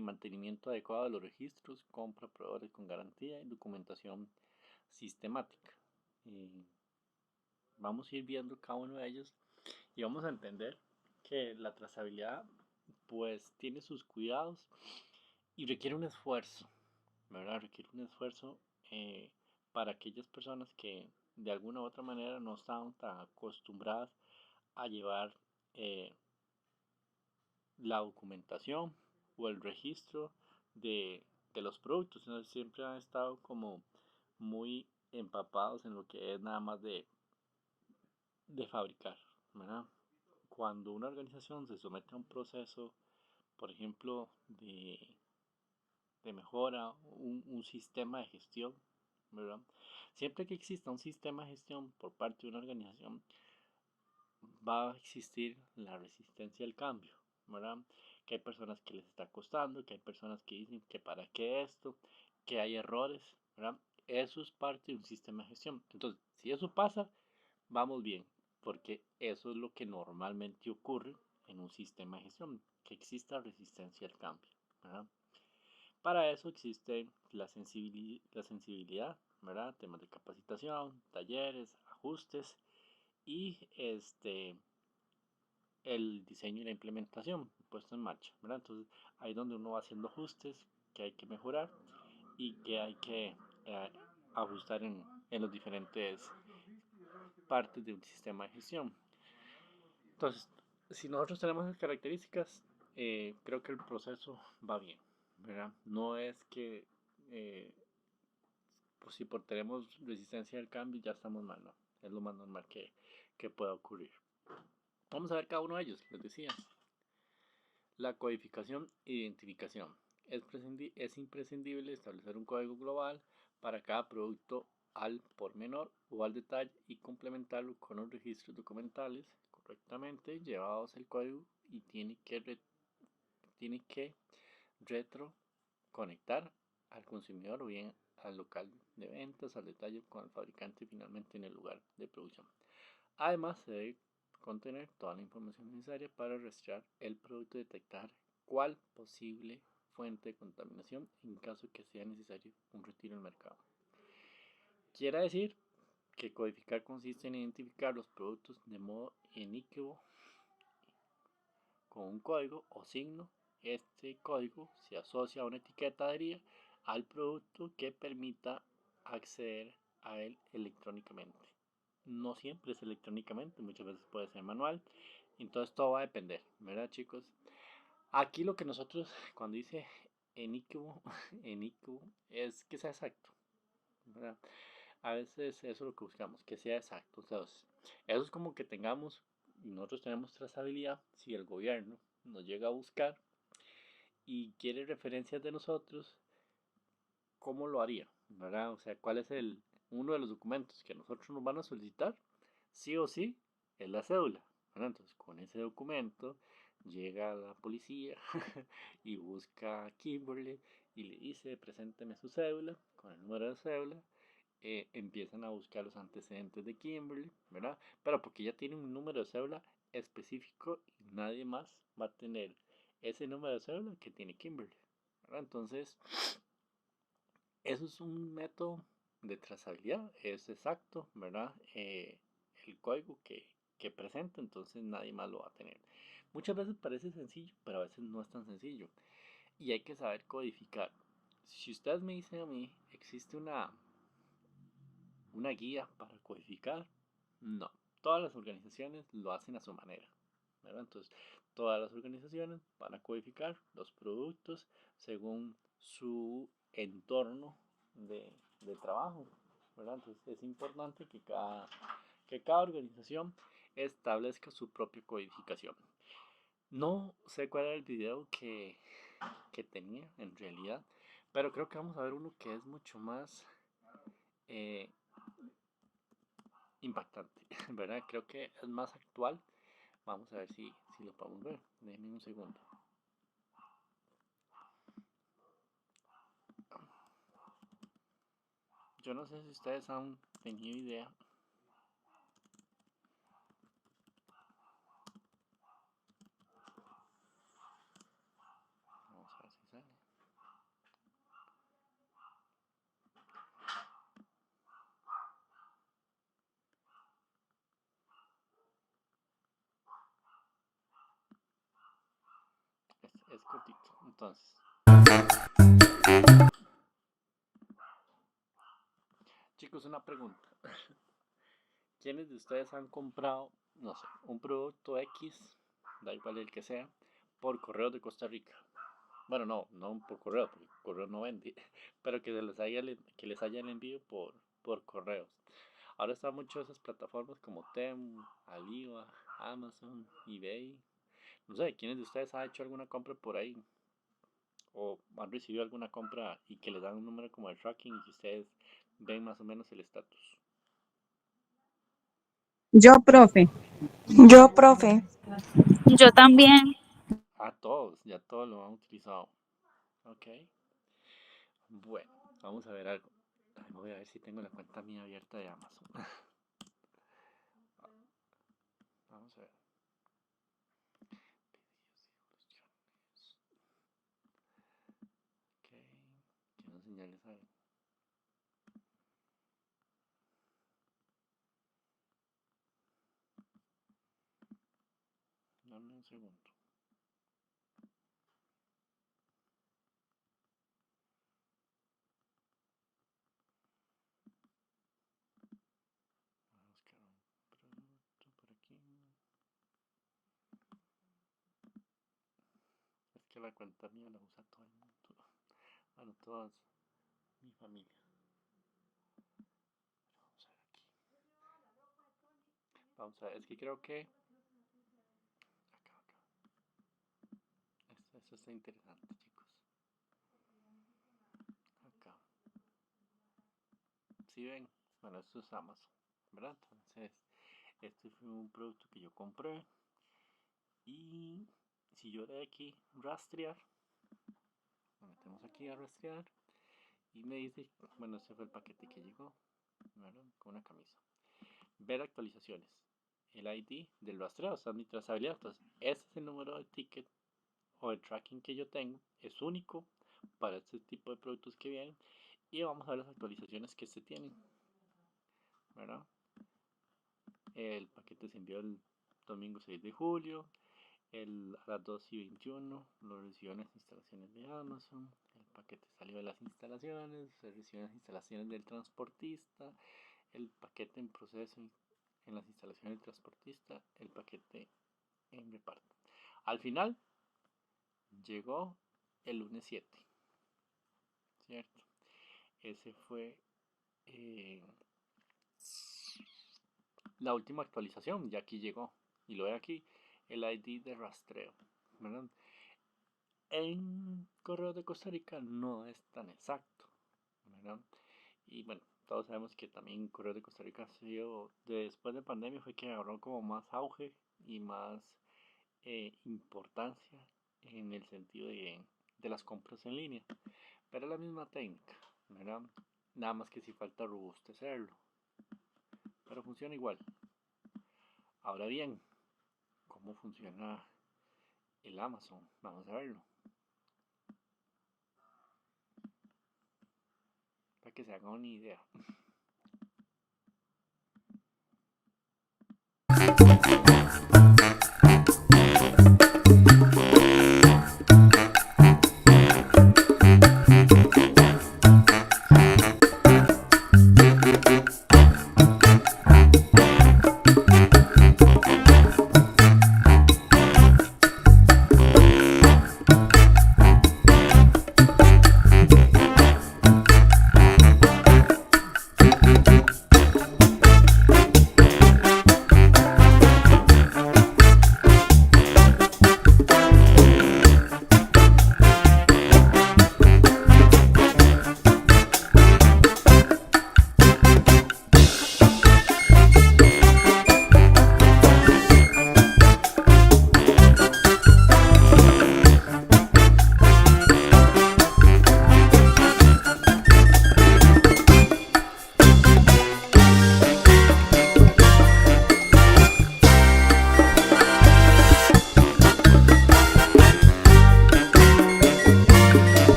mantenimiento adecuado de los registros, compra, proveedores con garantía y documentación sistemática. Eh, Vamos a ir viendo cada uno de ellos y vamos a entender que la trazabilidad pues tiene sus cuidados y requiere un esfuerzo, ¿verdad? Requiere un esfuerzo para aquellas personas que de alguna u otra manera no están tan acostumbradas a llevar eh, la documentación o el registro de los productos. Entonces, siempre han estado como muy empapados en lo que es nada más de fabricar, ¿verdad? Cuando una organización se somete a un proceso, por ejemplo, mejora, un sistema de gestión, ¿verdad? Siempre que exista un sistema de gestión por parte de una organización, va a existir la resistencia al cambio, ¿verdad? Que hay personas que les está costando, que hay personas que dicen que para qué esto, que hay errores, ¿verdad? Eso es parte de un sistema de gestión. Entonces, si eso pasa, vamos bien, porque eso es lo que normalmente ocurre en un sistema de gestión, que exista resistencia al cambio, ¿verdad? Para eso existe la sensibilidad, ¿verdad? Temas de capacitación, talleres, ajustes y el diseño y la implementación puesto en marcha, ¿verdad? Entonces ahí es donde uno va haciendo ajustes que hay que mejorar y que hay que ajustar en las diferentes partes de un sistema de gestión. Entonces, si nosotros tenemos esas características, creo que el proceso va bien, ¿verdad? No es que pues si por tenemos resistencia al cambio ya estamos mal, no. Es lo más normal que pueda ocurrir. Vamos a ver cada uno de ellos, les decía. La codificación e identificación. Es imprescindible establecer un código global para cada producto al por menor o al detalle y complementarlo con los registros documentales correctamente llevados el código y tiene que retroconectar al consumidor o bien al local de ventas, al detalle con el fabricante y finalmente en el lugar de producción. Además, se debe contener toda la información necesaria para rastrear el producto y detectar cuál posible fuente de contaminación en caso que sea necesario un retiro del mercado. Quiere decir que codificar consiste en identificar los productos de modo inequívoco con un código o signo. Este código se asocia a una etiqueta adherida al producto que permita acceder a él electrónicamente. No siempre es electrónicamente, muchas veces puede ser manual. Entonces todo va a depender, ¿verdad, chicos? Aquí lo que nosotros, cuando dice eníquivo, eníquivo, es que sea exacto, ¿verdad? A veces eso es lo que buscamos, que sea exacto. Entonces, eso es como que tengamos, y nosotros tenemos trazabilidad, si el gobierno nos llega a buscar y quiere referencias de nosotros, ¿cómo lo haría? ¿Verdad? O sea, ¿cuál es uno de los documentos que nosotros nos van a solicitar? Sí o sí, es la cédula. ¿Verdad? Entonces, con ese documento llega la policía y busca a Kimberly y le dice, presénteme su cédula, con el número de cédula. Empiezan a buscar los antecedentes de Kimberly, ¿verdad? Pero porque ya tiene un número de cédula específico y nadie más va a tener ese número de cédula que tiene Kimberly, ¿verdad? Entonces, eso es un método de trazabilidad, es exacto, ¿verdad? El código que presenta, entonces nadie más lo va a tener. Muchas veces parece sencillo, pero a veces no es tan sencillo. Y hay que saber codificar. Si ustedes me dicen a mí, ¿existe una guía para codificar? No. Todas las organizaciones lo hacen a su manera, ¿verdad? Entonces, todas las organizaciones van a codificar los productos según su entorno de trabajo, ¿verdad? Entonces, es importante que cada organización establezca su propia codificación. No sé cuál era el video que tenía en realidad, pero creo que vamos a ver uno que es mucho más eh, impactante, ¿verdad? Creo que es más actual. Vamos a ver si lo podemos ver. Denme un segundo. Yo no sé si ustedes han tenido idea. Vamos a ver si sale. Es cortito. Entonces, chicos, una pregunta. ¿Quiénes de ustedes han comprado, no sé, un producto X, da igual el que sea, por correo de Costa Rica? Bueno, no por correo, porque correo no vende, pero que les haya el envío por correos. Ahora están mucho esas plataformas como Temu, Alibaba, Amazon, eBay. No sé, ¿quiénes de ustedes ha hecho alguna compra por ahí? o han recibido alguna compra y que les dan un número como de tracking y que ustedes ven más o menos el estatus. Yo, profe. Yo, profe. Yo también. A todos, ya todos lo han utilizado. Ok. Bueno, vamos a ver algo. Ay, voy a ver si tengo la cuenta mía abierta de Amazon. Vamos a ver. Ok. ¿Qué no señales hay? Dame un segundo. Voy a buscar un producto por aquí. Es que la cuenta mía la usa todo el mundo. Bueno, toda mi familia. Vamos a ver aquí. Vamos a ver, es que creo que... Acá. Esto está interesante, chicos. Acá. ¿Sí ven? Bueno, esto es Amazon, ¿verdad? Entonces, este fue un producto que yo compré. Y si yo le doy aquí rastrear, lo metemos aquí a rastrear. Y me dice, bueno, este fue el paquete que llegó, ¿verdad? Con una camisa. Ver actualizaciones. El ID del rastreo, está mi trazabilidad. Entonces, este es el número de ticket o el tracking que yo tengo. Es único para este tipo de productos que vienen. Y vamos a ver las actualizaciones que se tienen, ¿verdad? El paquete se envió el domingo 6 de julio. A las 2:21 lo recibió en las instalaciones de Amazon. El paquete salió de las instalaciones. Se recibió en las instalaciones del transportista. El paquete en proceso en las instalaciones del transportista. El paquete en reparto. Al final llegó el lunes 7, ¿cierto? Ese fue la última actualización. Ya aquí llegó. Y lo ve aquí, el ID de rastreo, ¿verdad? En Correos de Costa Rica no es tan exacto, ¿verdad? Y bueno, todos sabemos que también Correos de Costa Rica ha sido, después de pandemia fue que agarró como más auge y más importancia en el sentido de las compras en línea. Pero es la misma técnica, ¿verdad? Nada más que si falta robustecerlo. Pero funciona igual. Ahora bien, ¿cómo funciona el Amazon? Vamos a verlo. Para que se hagan una idea.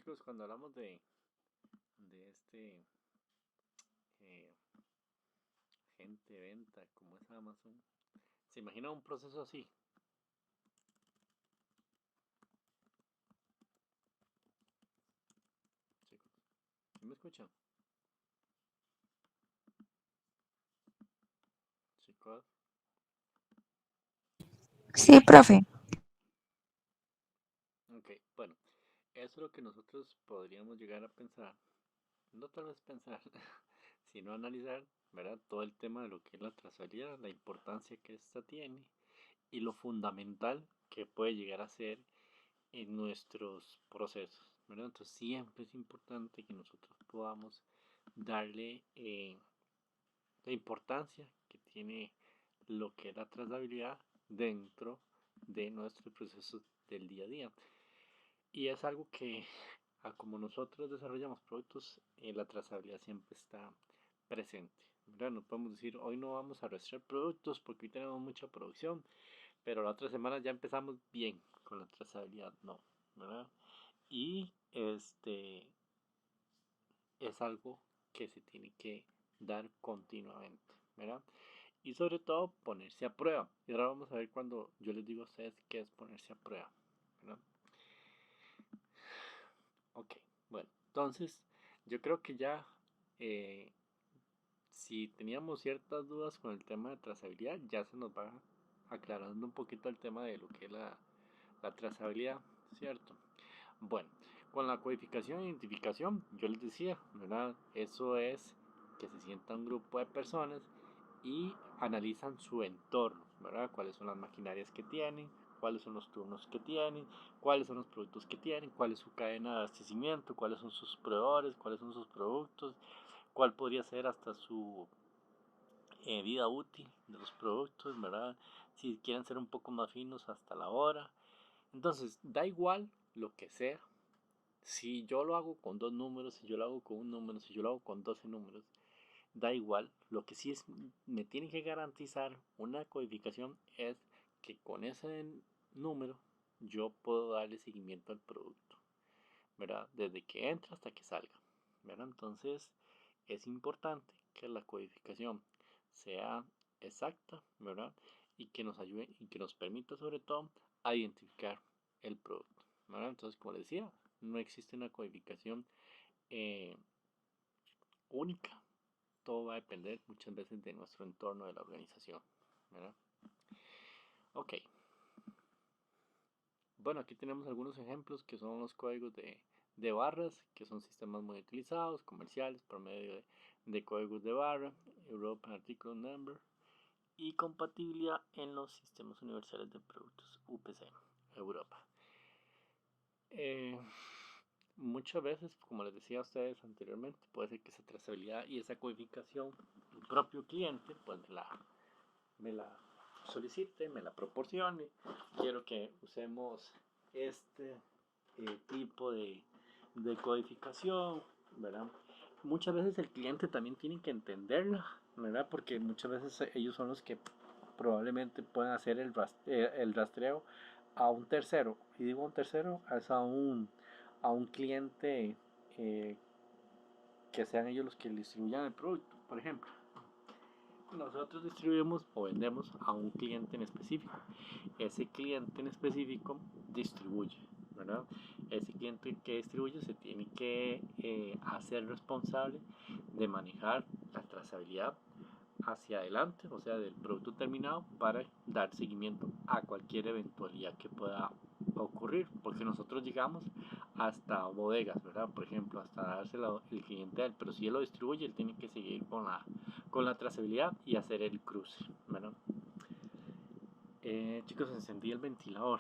chicos, cuando hablamos de eh, gente, venta, como es Amazon, ¿se imagina un proceso así? Chicos, ¿sí me escuchan? Chicos, Sí, profe. ok, bueno, eso es lo que nosotros podríamos llegar a pensar, no tal vez pensar, sino analizar, ¿verdad? Todo el tema de lo que es la trazabilidad, la importancia que esta tiene y lo fundamental que puede llegar a ser en nuestros procesos, ¿verdad? Entonces siempre es importante que nosotros podamos darle la importancia que tiene lo que es la trazabilidad dentro de nuestros procesos del día a día. Y es algo que, como nosotros desarrollamos productos, la trazabilidad siempre está presente, ¿verdad? No podemos decir, hoy no vamos a rastrear productos porque hoy tenemos mucha producción, pero la otra semana ya empezamos bien con la trazabilidad, no, ¿verdad? Y es algo que se tiene que dar continuamente, ¿verdad? Y sobre todo ponerse a prueba. Y ahora vamos a ver cuando yo les digo a ustedes qué es ponerse a prueba, ¿verdad? Ok, bueno, entonces yo creo que ya eh, si teníamos ciertas dudas con el tema de trazabilidad, ya se nos va aclarando un poquito el tema de lo que es la trazabilidad, ¿cierto? Bueno, con la codificación e identificación, yo les decía, ¿verdad? Eso es que se sienta un grupo de personas y analizan su entorno, ¿verdad? Cuáles son las maquinarias que tienen, cuáles son los turnos que tienen, cuáles son los productos que tienen, cuál es su cadena de abastecimiento, cuáles son sus proveedores, cuáles son sus productos, cuál podría ser hasta su vida útil de los productos, ¿verdad? Si quieren ser un poco más finos hasta la hora. Entonces, da igual lo que sea. Si yo lo hago con 2 números, si yo lo hago con un número, si yo lo hago con 12 números, da igual. Lo que sí es, me tiene que garantizar una codificación es que con ese número yo puedo darle seguimiento al producto, ¿verdad? Desde que entra hasta que salga, ¿verdad? Entonces es importante que la codificación sea exacta, ¿verdad? Y que nos ayude y que nos permita sobre todo a identificar el producto, ¿verdad? Entonces, como les decía, no existe una codificación eh, única. Todo va a depender muchas veces de nuestro entorno de la organización, ¿verdad? Ok, bueno, aquí tenemos algunos ejemplos que son los códigos de barras, que son sistemas muy utilizados, comerciales, por medio de códigos de barra, European Article Number y compatibilidad en los sistemas universales de productos UPC, Europa. Eh, Muchas veces, como les decía a ustedes anteriormente, puede ser que esa trazabilidad y esa codificación el propio cliente pues me la solicite, me la proporcione. Quiero que usemos este tipo de codificación, ¿verdad? Muchas veces el cliente también tiene que entenderla, ¿verdad? Porque muchas veces ellos son los que probablemente puedan hacer el rastreo a un tercero. Y digo un tercero, es a un cliente que sean ellos los que distribuyan el producto, por ejemplo. Nosotros distribuimos o vendemos a un cliente en específico. Ese cliente en específico distribuye, ¿verdad? Ese cliente que distribuye se tiene que hacer responsable de manejar la trazabilidad hacia adelante, o sea, del producto terminado, para dar seguimiento a cualquier eventualidad que pueda ocurrir, porque nosotros llegamos hasta bodegas, ¿verdad? Por ejemplo, hasta dárselo el cliente a él, pero si él lo distribuye, él tiene que seguir con la trazabilidad y hacer el cruce, ¿verdad? Chicos, encendí el ventilador.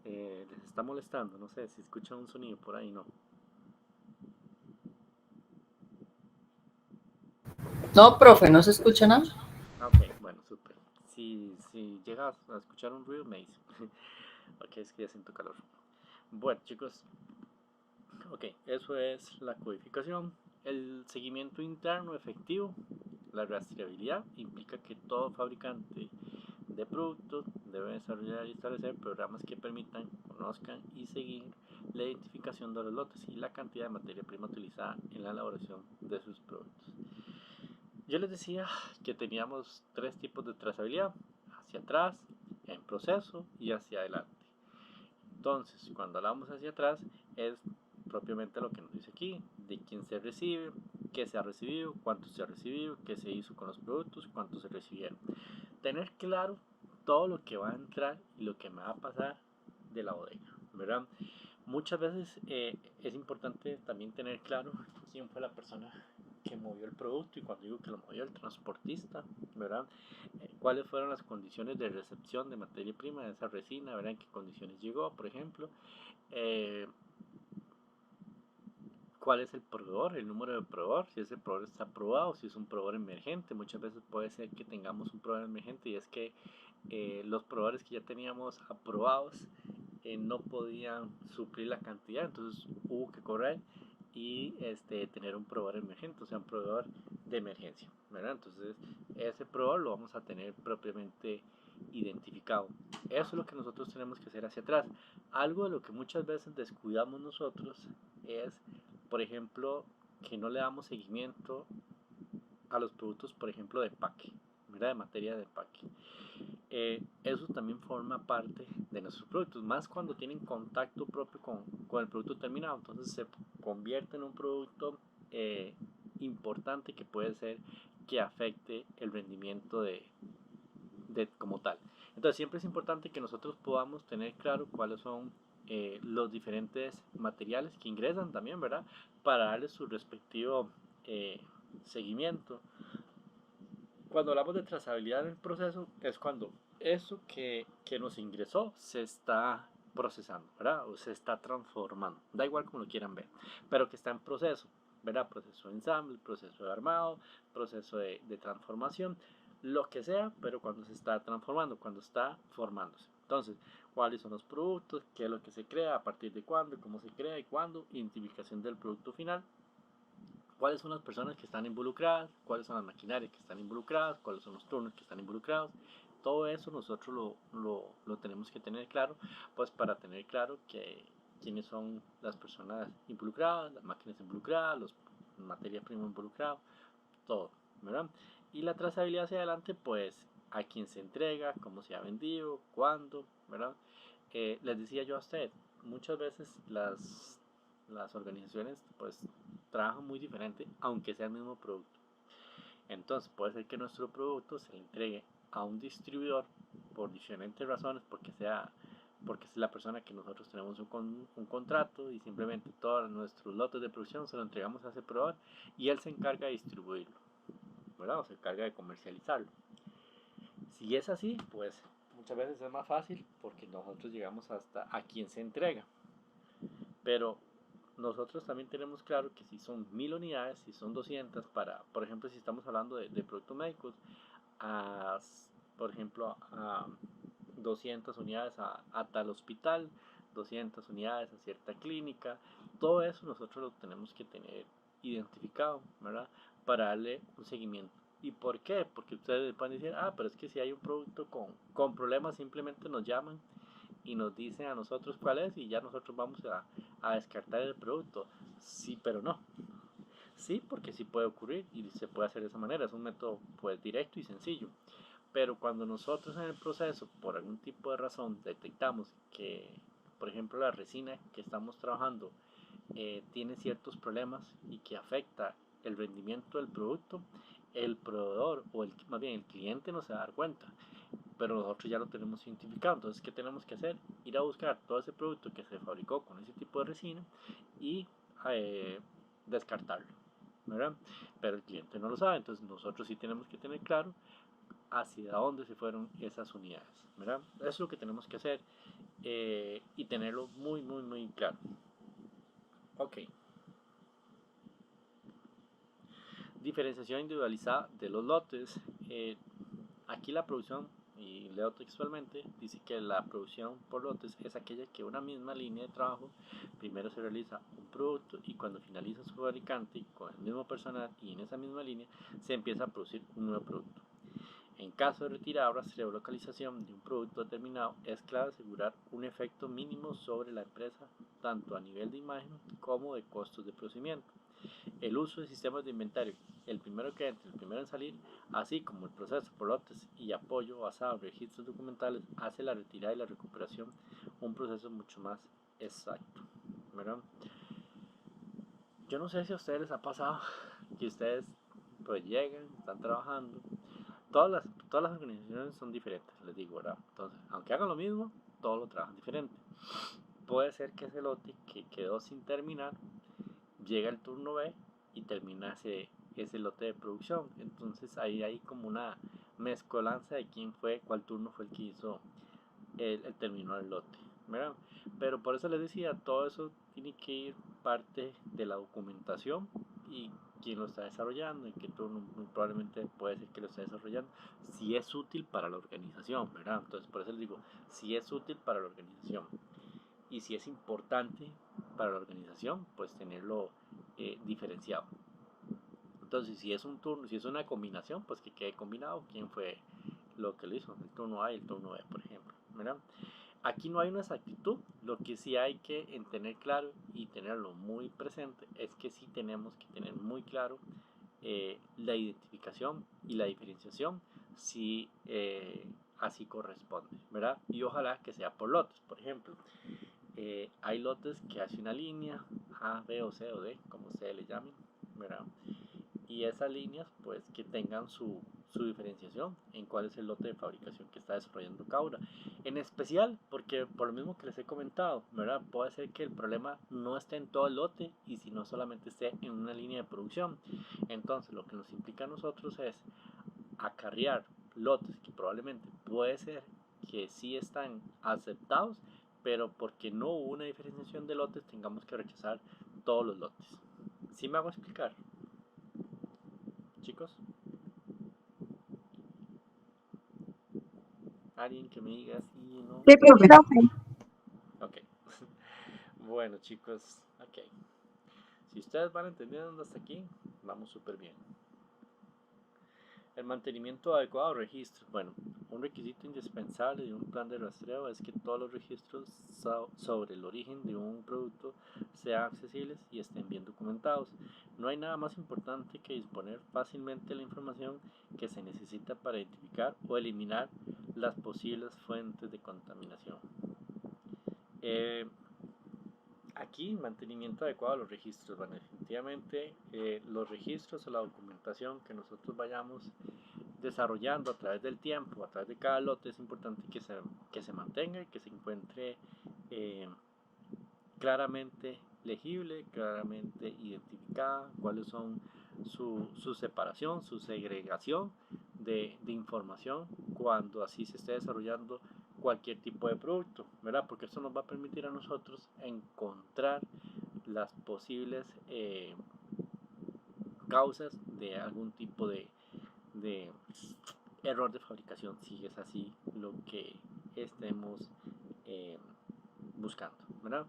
Les está molestando, no sé si escuchan un sonido por ahí, ¿no? No, profe, no se escucha nada. Ok, bueno, súper. Si llegas a escuchar un ruido, me dice. Ok, es que ya siento calor. Bueno, chicos, ok, eso es la codificación. El seguimiento interno efectivo, la rastreabilidad, implica que todo fabricante de productos debe desarrollar y establecer programas que permitan, conozcan y seguir la identificación de los lotes y la cantidad de materia prima utilizada en la elaboración de sus productos. Yo les decía que teníamos tres tipos de trazabilidad: hacia atrás, en proceso y hacia adelante. Entonces, cuando hablamos hacia atrás, es propiamente lo que nos dice aquí, de quién se recibe, qué se ha recibido, cuánto se ha recibido, qué se hizo con los productos, cuánto se recibieron. Tener claro todo lo que va a entrar y lo que me va a pasar de la bodega, ¿verdad? Muchas veces es importante también tener claro quién fue la persona que movió el producto, y cuando digo que lo movió, el transportista, ¿verdad? Cuáles fueron las condiciones de recepción de materia prima de esa resina, ¿verdad? En qué condiciones llegó, por ejemplo. ¿Cuál es el proveedor? El número de proveedor, si ese proveedor está aprobado, si es un proveedor emergente. Muchas veces puede ser que tengamos un proveedor emergente y es que los proveedores que ya teníamos aprobados no podían suplir la cantidad, entonces hubo que correr y tener un proveedor emergente, o sea, un proveedor de emergencia, ¿verdad? Entonces ese proveedor lo vamos a tener propiamente identificado. Eso es lo que nosotros tenemos que hacer hacia atrás. Algo de lo que muchas veces descuidamos nosotros es, por ejemplo, que no le damos seguimiento a los productos, por ejemplo, de empaque, ¿verdad? De materia de empaque. Eso también forma parte de nuestros productos, más cuando tienen contacto propio con el producto terminado. Entonces se convierte en un producto importante que puede ser que afecte el rendimiento de como tal. Entonces siempre es importante que nosotros podamos tener claro cuáles son los diferentes materiales que ingresan también, ¿verdad? Para darle su respectivo seguimiento. Cuando hablamos de trazabilidad en el proceso, es cuando eso que nos ingresó se está procesando, ¿verdad? O se está transformando, da igual como lo quieran ver, pero que está en proceso, ¿verdad? Proceso de ensamble, proceso de armado, proceso de transformación, lo que sea, pero cuando se está transformando, cuando está formándose. Entonces, ¿cuáles son los productos? ¿Qué es lo que se crea? ¿A partir de cuándo? ¿Cómo se crea y cuándo? Identificación del producto final. ¿Cuáles son las personas que están involucradas? ¿Cuáles son las maquinarias que están involucradas? ¿Cuáles son los turnos que están involucrados? Todo eso nosotros lo tenemos que tener claro, pues para tener claro quiénes son las personas involucradas, las máquinas involucradas, las materias primas involucradas, todo, ¿verdad? Y la trazabilidad hacia adelante, pues a quién se entrega, cómo se ha vendido, cuándo, ¿verdad? Les decía yo a usted, muchas veces las organizaciones pues trabajan muy diferente, aunque sea el mismo producto. Entonces puede ser que nuestro producto se le entregue a un distribuidor por diferentes razones, porque es la persona que nosotros tenemos un contrato y simplemente todos nuestros lotes de producción se lo entregamos a ese proveedor y él se encarga de distribuirlo, ¿verdad? O se encarga de comercializarlo. Si es así, pues muchas veces es más fácil porque nosotros llegamos hasta a quien se entrega. Pero nosotros también tenemos claro que si son 1000 unidades, si son 200, por ejemplo, si estamos hablando de productos médicos, por ejemplo, a 200 unidades a tal hospital, 200 unidades a cierta clínica, todo eso nosotros lo tenemos que tener identificado, ¿verdad? Para darle un seguimiento. ¿Y por qué? Porque ustedes pueden decir, pero es que si hay un producto con problemas, simplemente nos llaman y nos dicen a nosotros cuál es y ya nosotros vamos a descartar el producto. Sí, pero no. Sí, porque sí puede ocurrir y se puede hacer de esa manera. Es un método pues directo y sencillo. Pero cuando nosotros en el proceso, por algún tipo de razón, detectamos que, por ejemplo, la resina que estamos trabajando tiene ciertos problemas y que afecta el rendimiento del producto, el proveedor o más bien el cliente no se va a dar cuenta, pero nosotros ya lo tenemos identificado. Entonces, ¿qué tenemos que hacer? Ir a buscar todo ese producto que se fabricó con ese tipo de resina y descartarlo, ¿verdad? Pero el cliente no lo sabe, entonces nosotros sí tenemos que tener claro hacia dónde se fueron esas unidades, ¿verdad? Eso es lo que tenemos que hacer y tenerlo muy, muy, muy claro. Ok. Diferenciación individualizada de los lotes. Aquí la producción, y leo textualmente, dice que la producción por lotes es aquella que una misma línea de trabajo primero se realiza un producto y cuando finaliza su fabricante con el mismo personal y en esa misma línea se empieza a producir un nuevo producto. En caso de retirada o rastreo o localización de un producto determinado, es clave asegurar un efecto mínimo sobre la empresa, tanto a nivel de imagen como de costos de procedimiento. El uso de sistemas de inventario, el primero que entre, el primero en salir, así como el proceso por lotes y apoyo basado en registros documentales, hace la retirada y la recuperación un proceso mucho más exacto, ¿verdad? Yo no sé si a ustedes les ha pasado que ustedes pues llegan, están trabajando. Todas las organizaciones son diferentes, les digo, ¿verdad? Entonces, aunque hagan lo mismo, todos lo trabajan diferente. Puede ser que ese lote que quedó sin terminar, llega el turno B y termina ese lote de producción. Entonces ahí hay como una mezcolanza de cuál turno fue el que hizo el terminó el lote, ¿verdad? Pero por eso les decía, todo eso tiene que ir parte de la documentación y quién lo está desarrollando, en qué turno muy probablemente puede ser que lo esté desarrollando, si es útil para la organización, ¿verdad? Entonces por eso les digo, si es útil para la organización y si es importante para la organización, pues tenerlo diferenciado. Entonces si es un turno, si es una combinación, pues que quede combinado quién fue lo que lo hizo, el turno A y el turno B, por ejemplo, ¿verdad? Aquí no hay una exactitud, lo que sí hay que tener claro y tenerlo muy presente es que sí tenemos que tener muy claro la identificación y la diferenciación si así corresponde, ¿verdad? Y ojalá que sea por lotes, por ejemplo. Hay lotes que hace una línea A, B o C o D, como ustedes le llamen, ¿verdad? Y esas líneas pues que tengan su diferenciación en cuál es el lote de fabricación que está desarrollando Caura. En especial porque por lo mismo que les he comentado, ¿verdad? Puede ser que el problema no esté en todo el lote y si no solamente esté en una línea de producción. Entonces lo que nos implica a nosotros es acarrear lotes que probablemente puede ser que sí están aceptados, pero porque no hubo una diferenciación de lotes tengamos que rechazar todos los lotes. ¿Sí me hago explicar? Chicos, alguien que me diga sí o no. Sí, profe. Ok. Bueno, chicos, ok. Si ustedes van entendiendo hasta aquí, vamos súper bien. El mantenimiento adecuado de registros. Bueno, un requisito indispensable de un plan de rastreo es que todos los registros sobre el origen de un producto sean accesibles y estén bien documentados. No hay nada más importante que disponer fácilmente la información que se necesita para identificar o eliminar las posibles fuentes de contaminación. Aquí, mantenimiento adecuado de los registros. Bueno, definitivamente los registros o la documentación que nosotros vayamos desarrollando a través del tiempo, a través de cada lote, es importante que se mantenga y que se encuentre claramente legible, claramente identificada, cuáles son su separación, su segregación de información cuando así se esté desarrollando cualquier tipo de producto, ¿verdad? Porque eso nos va a permitir a nosotros encontrar las posibles causas de algún tipo de error de fabricación, si es así lo que estemos buscando, ¿verdad?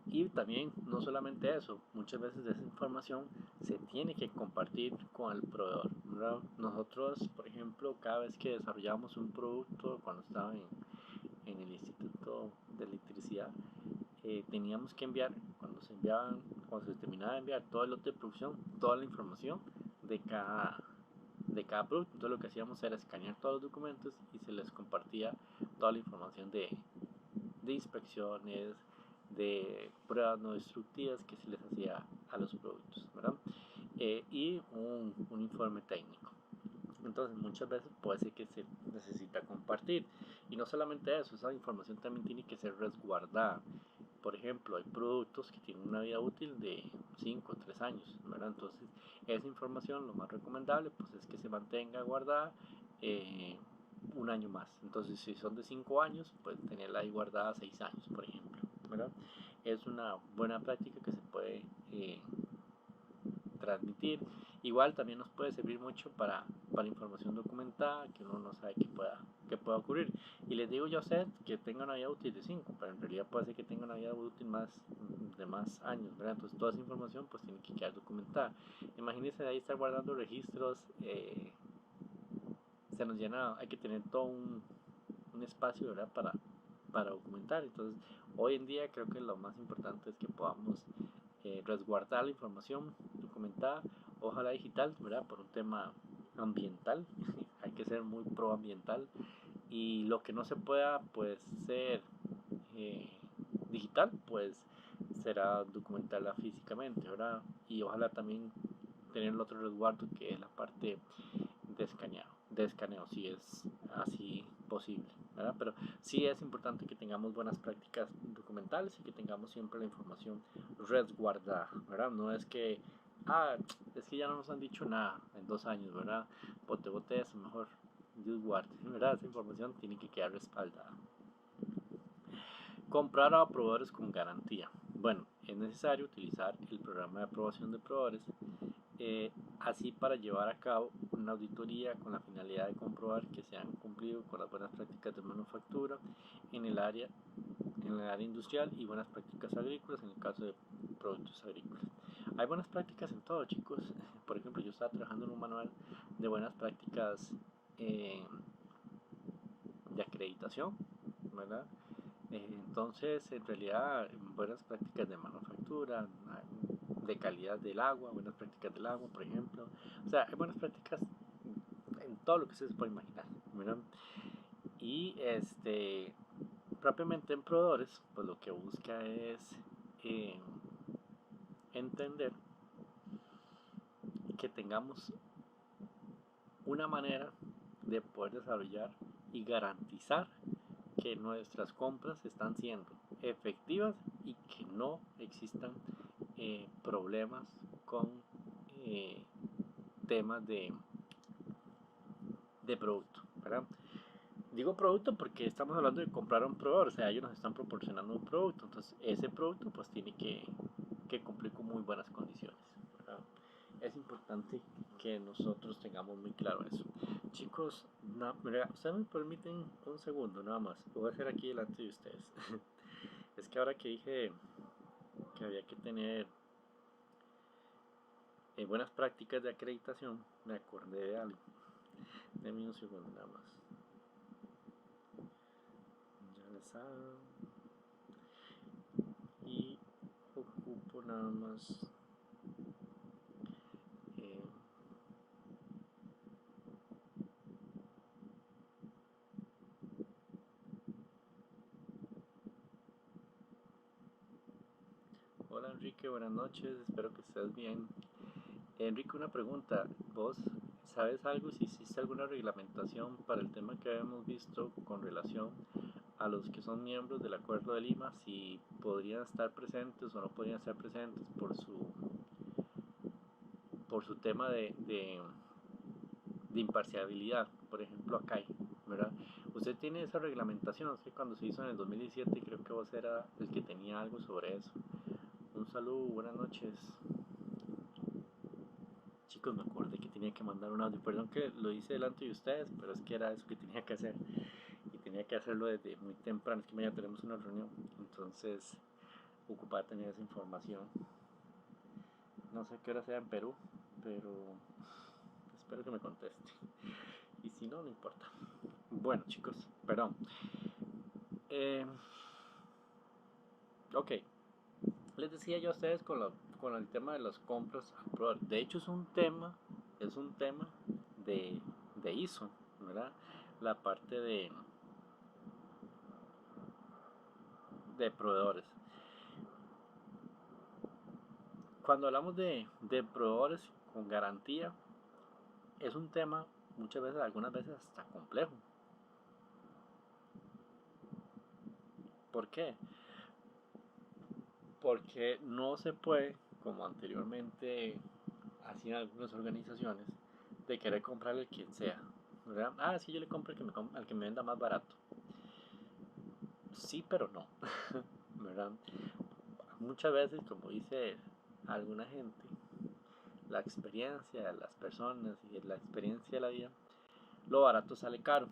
Y también no solamente eso, muchas veces esa información se tiene que compartir con el proveedor, ¿verdad? Nosotros, por ejemplo, cada vez que desarrollamos un producto, cuando estaba en el Instituto de Electricidad, teníamos que enviar, cuando se terminaba de enviar todo el lote de producción, toda la información de cada producto. Entonces lo que hacíamos era escanear todos los documentos y se les compartía toda la información de inspecciones, de pruebas no destructivas que se les hacía a los productos, ¿verdad? Y un informe técnico. Entonces muchas veces puede ser que se necesita compartir. Y no solamente eso, esa información también tiene que ser resguardada. Por ejemplo, hay productos que tienen una vida útil de 5 o 3 años, ¿verdad? Entonces, esa información lo más recomendable pues es que se mantenga guardada un año más. Entonces, si son de 5 años, pues tenerla ahí guardada 6 años, por ejemplo, ¿verdad? Es una buena práctica que se puede transmitir. Igual también nos puede servir mucho para información documentada que uno no sabe que pueda ocurrir. Y les digo yo a usted que tenga una vida útil de 5, pero en realidad puede ser que tenga una vida útil de más años, ¿verdad? Entonces toda esa información pues tiene que quedar documentada. Imagínense de ahí estar guardando registros se nos llena, hay que tener todo un espacio, ¿verdad? Para documentar. Entonces, hoy en día creo que lo más importante es que podamos resguardar la información documentada, ojalá digital, ¿verdad? Por un tema ambiental, hay que ser muy proambiental, y lo que no se pueda pues ser digital, pues será documentarla físicamente, ¿verdad? Y ojalá también tener el otro resguardo que es la parte de escaneo si es así posible, ¿verdad? Pero sí es importante que tengamos buenas prácticas documentales y que tengamos siempre la información resguardada, ¿verdad? No es que, es que ya no nos han dicho nada en 2 años, ¿verdad? Bote eso, mejor Dios guarde, ¿verdad? Esa información tiene que quedar respaldada. Comprar a proveedores con garantía. Bueno, es necesario utilizar el programa de aprobación de proveedores, así para llevar a cabo una auditoría con la finalidad de comprobar que se han cumplido con las buenas prácticas de manufactura en el área industrial y buenas prácticas agrícolas en el caso de productos agrícolas. Hay buenas prácticas en todo, chicos. Por ejemplo, yo estaba trabajando en un manual de buenas prácticas de acreditación, ¿verdad? Entonces, en realidad, buenas prácticas de manufactura, de calidad del agua, buenas prácticas del agua, por ejemplo. O sea, hay buenas prácticas en todo lo que se puede imaginar, ¿verdad? Y propiamente en proveedores, pues lo que busca es entender que tengamos una manera de poder desarrollar y garantizar que nuestras compras están siendo efectivas y que no existan problemas con temas de producto, ¿verdad? Digo producto porque estamos hablando de comprar a un proveedor, o sea, ellos nos están proporcionando un producto, entonces ese producto pues tiene que cumplir con muy buenas condiciones, ¿verdad? Es importante que nosotros tengamos muy claro eso. Chicos, mira, ustedes me permiten un segundo nada más, lo voy a hacer aquí delante de ustedes. Es que ahora que dije que había que tener buenas prácticas de acreditación, me acordé de algo. Denme un segundo nada más. Ya les hago. Y ocupo nada más eh, hola Enrique, buenas noches, espero que estés bien. Enrique, una pregunta, ¿vos sabes algo si existe alguna reglamentación para el tema que habíamos visto con relación a los que son miembros del Acuerdo de Lima, si podrían estar presentes o no podrían estar presentes por su tema de imparcialidad? Por ejemplo, acá hay, ¿verdad? Usted tiene esa reglamentación, es que cuando se hizo en el 2017 creo que vos era el que tenía algo sobre eso. Un saludo, buenas noches. Chicos, me acordé que tenía que mandar un audio, perdón que lo hice delante de ustedes, pero es que era eso que tenía que hacer y tenía que hacerlo desde muy temprano, es que mañana tenemos una reunión, entonces ocupaba tener esa información. No sé qué hora sea en Perú, pero espero que me conteste. Y si no, no importa. Bueno, chicos, perdón. Eh, ok, les decía yo a ustedes con el tema de las compras. De hecho, es un tema de ISO, ¿verdad? La parte de proveedores. Cuando hablamos de proveedores con garantía, es un tema muchas veces, algunas veces hasta complejo. ¿Por qué? Porque no se puede, como anteriormente hacían algunas organizaciones, de querer comprarle a quien sea, ¿verdad? Sí, yo le compro al que me venda más barato. Sí, pero no, ¿verdad? Muchas veces, como dice alguna gente, la experiencia de las personas y la experiencia de la vida, lo barato sale caro,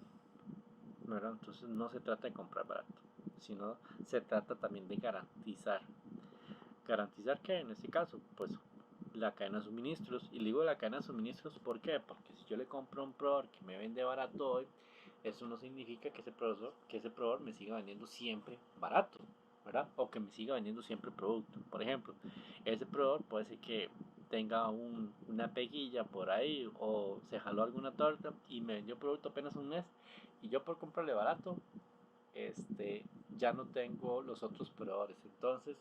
¿verdad? Entonces no se trata de comprar barato, sino se trata también de garantizar. ¿Garantizar qué? En este caso, pues la cadena de suministros. Y digo la cadena de suministros, ¿por qué? Porque si yo le compro a un proveedor que me vende barato hoy, eso no significa que ese proveedor me siga vendiendo siempre barato, ¿verdad? O que me siga vendiendo siempre producto. Por ejemplo, ese proveedor puede ser que tenga una peguilla por ahí o se jaló alguna torta y me vendió producto apenas un mes y yo por comprarle barato, ya no tengo los otros proveedores. Entonces,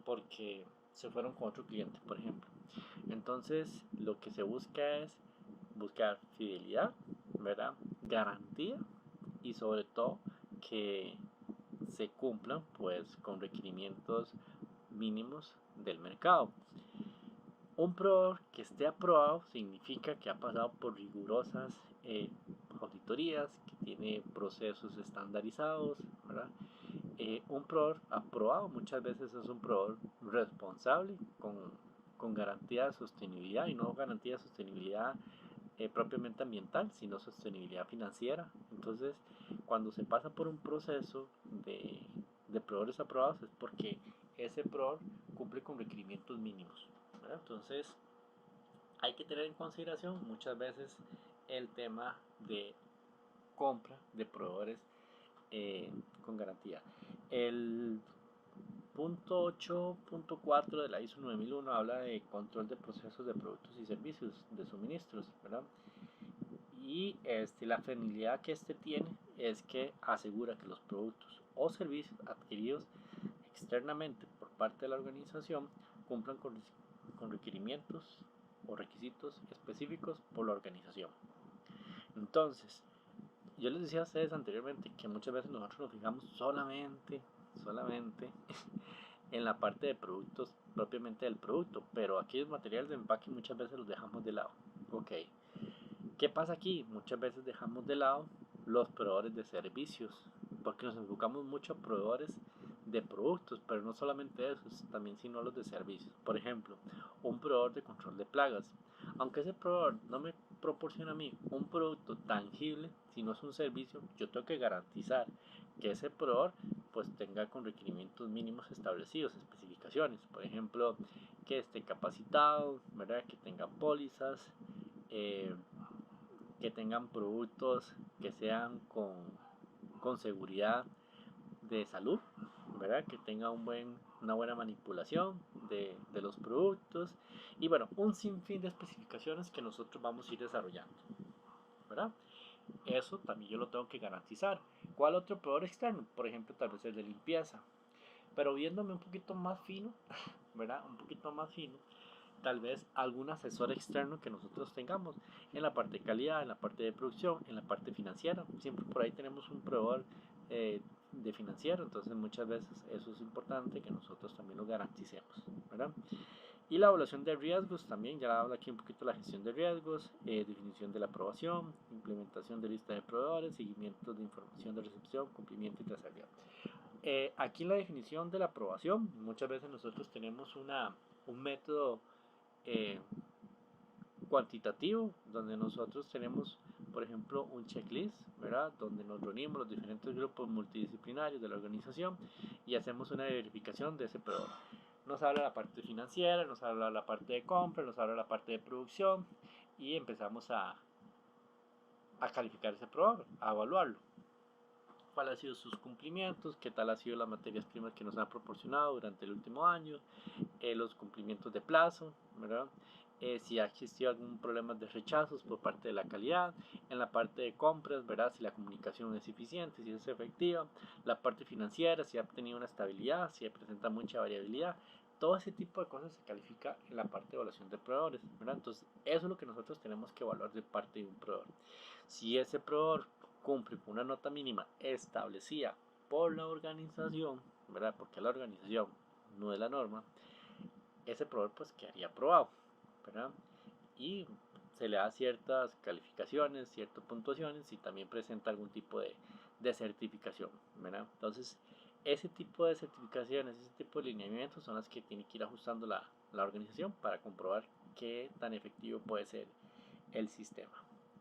porque se fueron con otro cliente, por ejemplo. Entonces, lo que se busca es buscar fidelidad, ¿verdad? Garantía y sobre todo que se cumplan pues con requerimientos mínimos del mercado. Un proveedor que esté aprobado significa que ha pasado por rigurosas auditorías, que tiene procesos estandarizados, ¿verdad? Un proveedor aprobado muchas veces es un proveedor responsable con garantía de sostenibilidad y no garantía de sostenibilidad propiamente ambiental, sino sostenibilidad financiera. Entonces, cuando se pasa por un proceso de proveedores aprobados es porque ese proveedor cumple con requerimientos mínimos, ¿verdad? Entonces, hay que tener en consideración muchas veces el tema de compra de proveedores con garantía. El punto 8.4 de la ISO 9001 habla de control de procesos de productos y servicios de suministros, ¿verdad? Y la finalidad que tiene es que asegura que los productos o servicios adquiridos externamente por parte de la organización cumplan con requerimientos o requisitos específicos por la organización. Entonces, yo les decía a ustedes anteriormente que muchas veces nosotros nos fijamos solamente en la parte de productos propiamente del producto, pero aquellos materiales de empaque muchas veces los dejamos de lado. Ok, ¿qué pasa aquí? Muchas veces dejamos de lado los proveedores de servicios, porque nos enfocamos mucho a proveedores de productos, pero no solamente esos, también sino los de servicios. Por ejemplo, un proveedor de control de plagas. Aunque ese proveedor no me proporciona a mí un producto tangible, si no es un servicio, yo tengo que garantizar que ese proveedor pues tenga con requerimientos mínimos establecidos, especificaciones, por ejemplo, que esté capacitado, ¿verdad? Que tenga pólizas, que tengan productos que sean con seguridad de salud, ¿verdad? Que tenga una buena manipulación de los productos y bueno, un sinfín de especificaciones que nosotros vamos a ir desarrollando, ¿verdad? Eso también yo lo tengo que garantizar. ¿Cuál otro proveedor externo? Por ejemplo, tal vez el de limpieza. Pero viéndome un poquito más fino, ¿verdad? Un poquito más fino, tal vez algún asesor externo que nosotros tengamos en la parte de calidad, en la parte de producción, en la parte financiera. Siempre por ahí tenemos un proveedor de financiero, entonces muchas veces eso es importante que nosotros también lo garanticemos, ¿verdad? Y la evaluación de riesgos también, ya habla aquí un poquito de la gestión de riesgos, definición de la aprobación, implementación de lista de proveedores, seguimiento de información de recepción, cumplimiento y trazabilidad. Aquí en la definición de la aprobación, muchas veces nosotros tenemos un método eh, cuantitativo, donde nosotros tenemos, por ejemplo, un checklist, ¿verdad? Donde nos reunimos los diferentes grupos multidisciplinarios de la organización y hacemos una verificación de ese proveedor. Nos habla la parte financiera, nos habla la parte de compra, nos habla la parte de producción y empezamos a calificar ese proveedor, a evaluarlo. ¿Cuáles han sido sus cumplimientos? ¿Qué tal han sido las materias primas que nos han proporcionado durante el último año? Los cumplimientos de plazo, ¿verdad? Si ha existido algún problema de rechazos por parte de la calidad, en la parte de compras, ¿verdad? Si la comunicación es eficiente, si es efectiva, la parte financiera, si ha tenido una estabilidad, si presenta mucha variabilidad, todo ese tipo de cosas se califica en la parte de evaluación de proveedores, ¿verdad? Entonces, eso es lo que nosotros tenemos que evaluar de parte de un proveedor. Si ese proveedor cumple con una nota mínima establecida por la organización, ¿verdad? Porque la organización no es la norma, ese proveedor pues quedaría aprobado, ¿verdad? Y se le da ciertas calificaciones, ciertas puntuaciones y también presenta algún tipo de certificación, ¿verdad? Entonces, ese tipo de certificaciones, ese tipo de lineamientos son las que tiene que ir ajustando la organización para comprobar qué tan efectivo puede ser el sistema.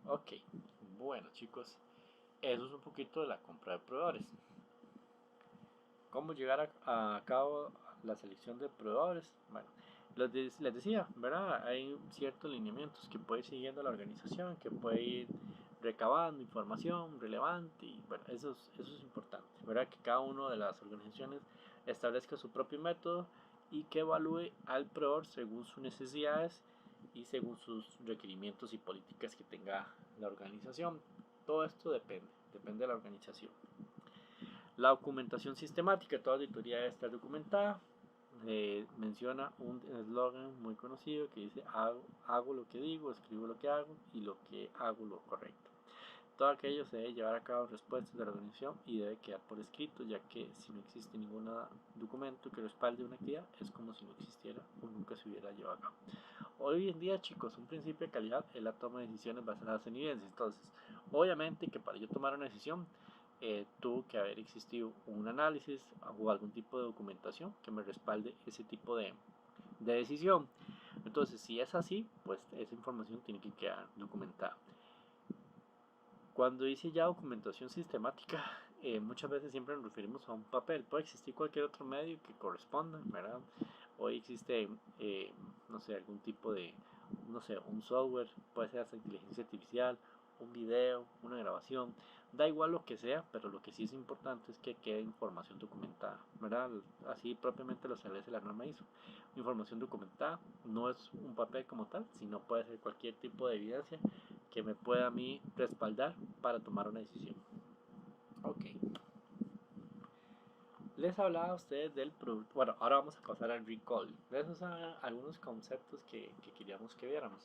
Ok, bueno chicos, eso es un poquito de la compra de proveedores. ¿Cómo llegar a cabo la selección de proveedores? Bueno, les decía, ¿verdad? Hay ciertos lineamientos que puede ir siguiendo la organización, que puede ir recabando información relevante y bueno, eso es importante, ¿verdad? Que cada una de las organizaciones establezca su propio método y que evalúe al proveedor según sus necesidades y según sus requerimientos y políticas que tenga la organización. Todo esto depende de la organización. La documentación sistemática, toda auditoría debe estar documentada. Menciona un eslogan muy conocido que dice hago lo que digo, escribo lo que hago y lo que hago lo correcto. Todo aquello se debe llevar a cabo en respuestas de la organización y debe quedar por escrito, ya que si no existe ningún documento que respalde una actividad, es como si no existiera o nunca se hubiera llevado a cabo. Hoy en día, chicos, un principio de calidad es la toma de decisiones basadas en evidencias. Entonces, obviamente que para yo tomar una decisión, tuvo que haber existido un análisis o algún tipo de documentación que me respalde ese tipo de decisión. Entonces, si es así, pues esa información tiene que quedar documentada. Cuando dice ya documentación sistemática, muchas veces siempre nos referimos a un papel. Puede existir cualquier otro medio que corresponda, ¿verdad? Hoy existe, no sé, algún tipo de, no sé, un software, puede ser hasta inteligencia artificial, un video, una grabación, da igual lo que sea, pero lo que sí es importante es que quede información documentada, ¿verdad? Así propiamente lo establece la norma ISO. Información documentada no es un papel como tal, sino puede ser cualquier tipo de evidencia que me pueda a mí respaldar para tomar una decisión. Ok. Les hablaba a ustedes del producto. Bueno, ahora vamos a pasar al recall. Esos son algunos conceptos que queríamos que viéramos.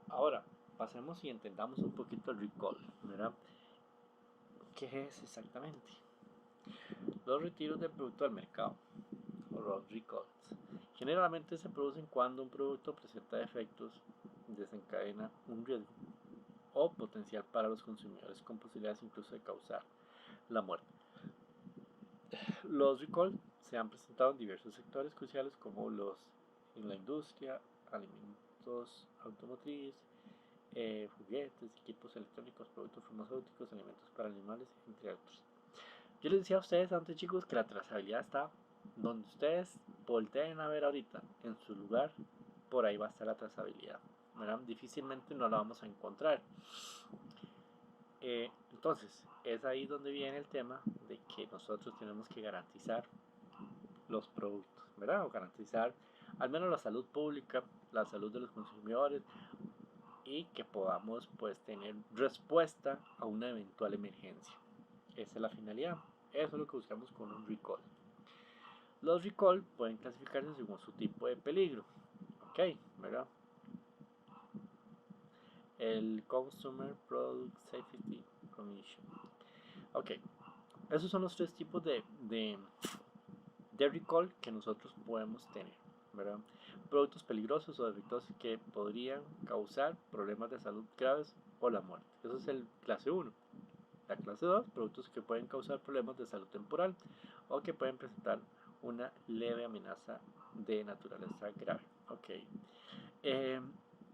Ahora, pasemos y entendamos un poquito el recall, ¿verdad? ¿Qué es exactamente? Los retiros del producto al mercado, o los recalls. Generalmente se producen cuando un producto presenta defectos, desencadena un riesgo o potencial para los consumidores con posibilidades incluso de causar la muerte. Los recalls se han presentado en diversos sectores cruciales como los en la industria, alimentos automotriz, juguetes, equipos electrónicos, productos farmacéuticos, alimentos para animales, entre otros. Yo les decía a ustedes antes, chicos, que la trazabilidad está donde ustedes volteen a ver ahorita, en su lugar, por ahí va a estar la trazabilidad, ¿verdad? Difícilmente no la vamos a encontrar. Entonces, es ahí donde viene el tema de que nosotros tenemos que garantizar los productos, ¿verdad? O garantizar al menos la salud pública, la salud de los consumidores y que podamos pues tener respuesta a una eventual emergencia. Esa es la finalidad. Eso es lo que buscamos con un recall. Los recall pueden clasificarse según su tipo de peligro. Ok, ¿verdad? El Consumer Product Safety Commission. Ok, esos son los tres tipos de recall que nosotros podemos tener, ¿verdad? Productos peligrosos o defectuosos que podrían causar problemas de salud graves o la muerte. Eso es el clase 1. La clase 2, productos que pueden causar problemas de salud temporal o que pueden presentar una leve amenaza de naturaleza grave. Ok.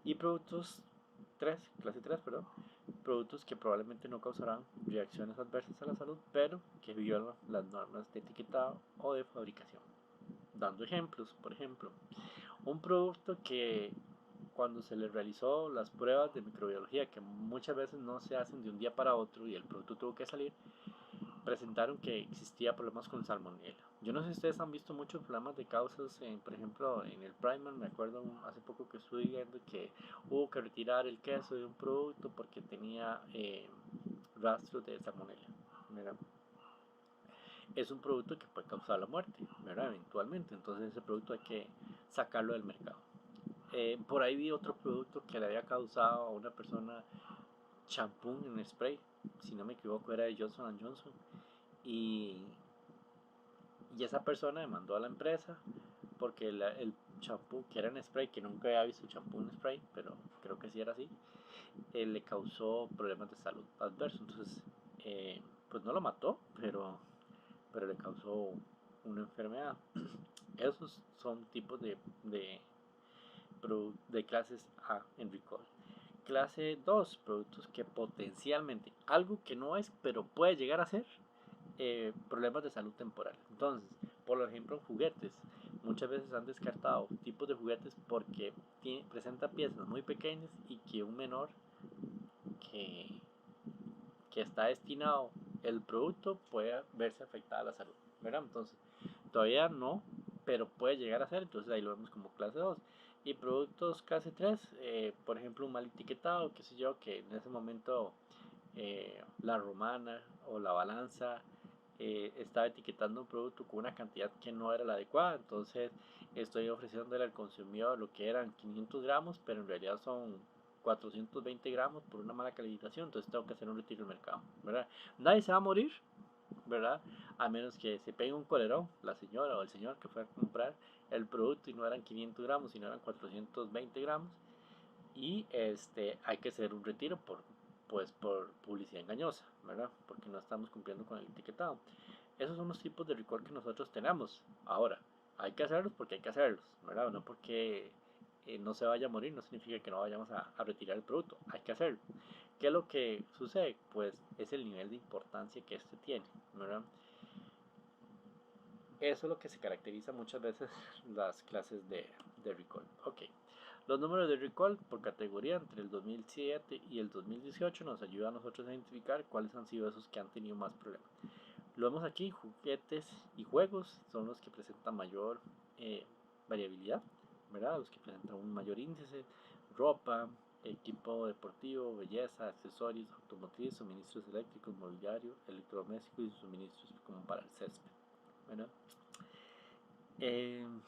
Y productos 3, clase 3, perdón, productos que probablemente no causarán reacciones adversas a la salud, pero que violan las normas de etiquetado o de fabricación. Dando ejemplos, por ejemplo, un producto que cuando se le realizó las pruebas de microbiología, que muchas veces no se hacen de un día para otro y el producto tuvo que salir, presentaron que existía problemas con salmonella. Yo no sé si ustedes han visto muchos problemas de causas, por ejemplo, en el Primer, me acuerdo hace poco que estuve viendo que hubo que retirar el queso de un producto porque tenía rastros de salmonella, ¿verdad? Es un producto que puede causar la muerte, ¿verdad? Eventualmente, entonces ese producto hay que sacarlo del mercado. Por ahí vi otro producto que le había causado a una persona champú en spray, si no me equivoco era de Johnson Johnson, y esa persona demandó a la empresa porque el champú que era en spray, que nunca había visto champú en spray, pero creo que sí era así, le causó problemas de salud adversos. Entonces, pues no lo mató, pero le causó una enfermedad. Esos son tipos de clases A en recall. Clase 2, productos que potencialmente, algo que no es, pero puede llegar a ser, problemas de salud temporal. Entonces, por ejemplo, juguetes, muchas veces han descartado tipos de juguetes porque presenta piezas muy pequeñas y que un menor que, que está destinado el producto puede verse afectada la salud, ¿verdad? Entonces, todavía no, pero puede llegar a ser, entonces ahí lo vemos como clase 2. Y productos clase 3, por ejemplo, un mal etiquetado, qué sé yo, que en ese momento la romana o la balanza estaba etiquetando un producto con una cantidad que no era la adecuada, entonces estoy ofreciéndole al consumidor lo que eran 500 gramos, pero en realidad son 420 gramos por una mala calificación, entonces tengo que hacer un retiro del mercado, ¿verdad? Nadie se va a morir, ¿verdad? A menos que se pegue un colerón, la señora o el señor que fue a comprar el producto y no eran 500 gramos, sino eran 420 gramos, y hay que hacer un retiro por publicidad engañosa, ¿verdad? Porque no estamos cumpliendo con el etiquetado. Esos son los tipos de recall que nosotros tenemos. Ahora, hay que hacerlos porque hay que hacerlos, ¿verdad? No porque no se vaya a morir, no significa que no vayamos a retirar el producto. Hay que hacerlo. ¿Qué es lo que sucede? Pues es el nivel de importancia que este tiene, ¿verdad? Eso es lo que se caracteriza muchas veces las clases de recall. Ok, los números de recall por categoría entre el 2007 y el 2018 nos ayuda a nosotros a identificar cuáles han sido esos que han tenido más problemas. Lo vemos aquí, juguetes y juegos son los que presentan mayor variabilidad, ¿verdad? Los que presentan un mayor índice, ropa, equipo deportivo, belleza, accesorios, automotriz, suministros eléctricos, mobiliario, electrodomésticos y suministros como para el césped, ¿verdad? En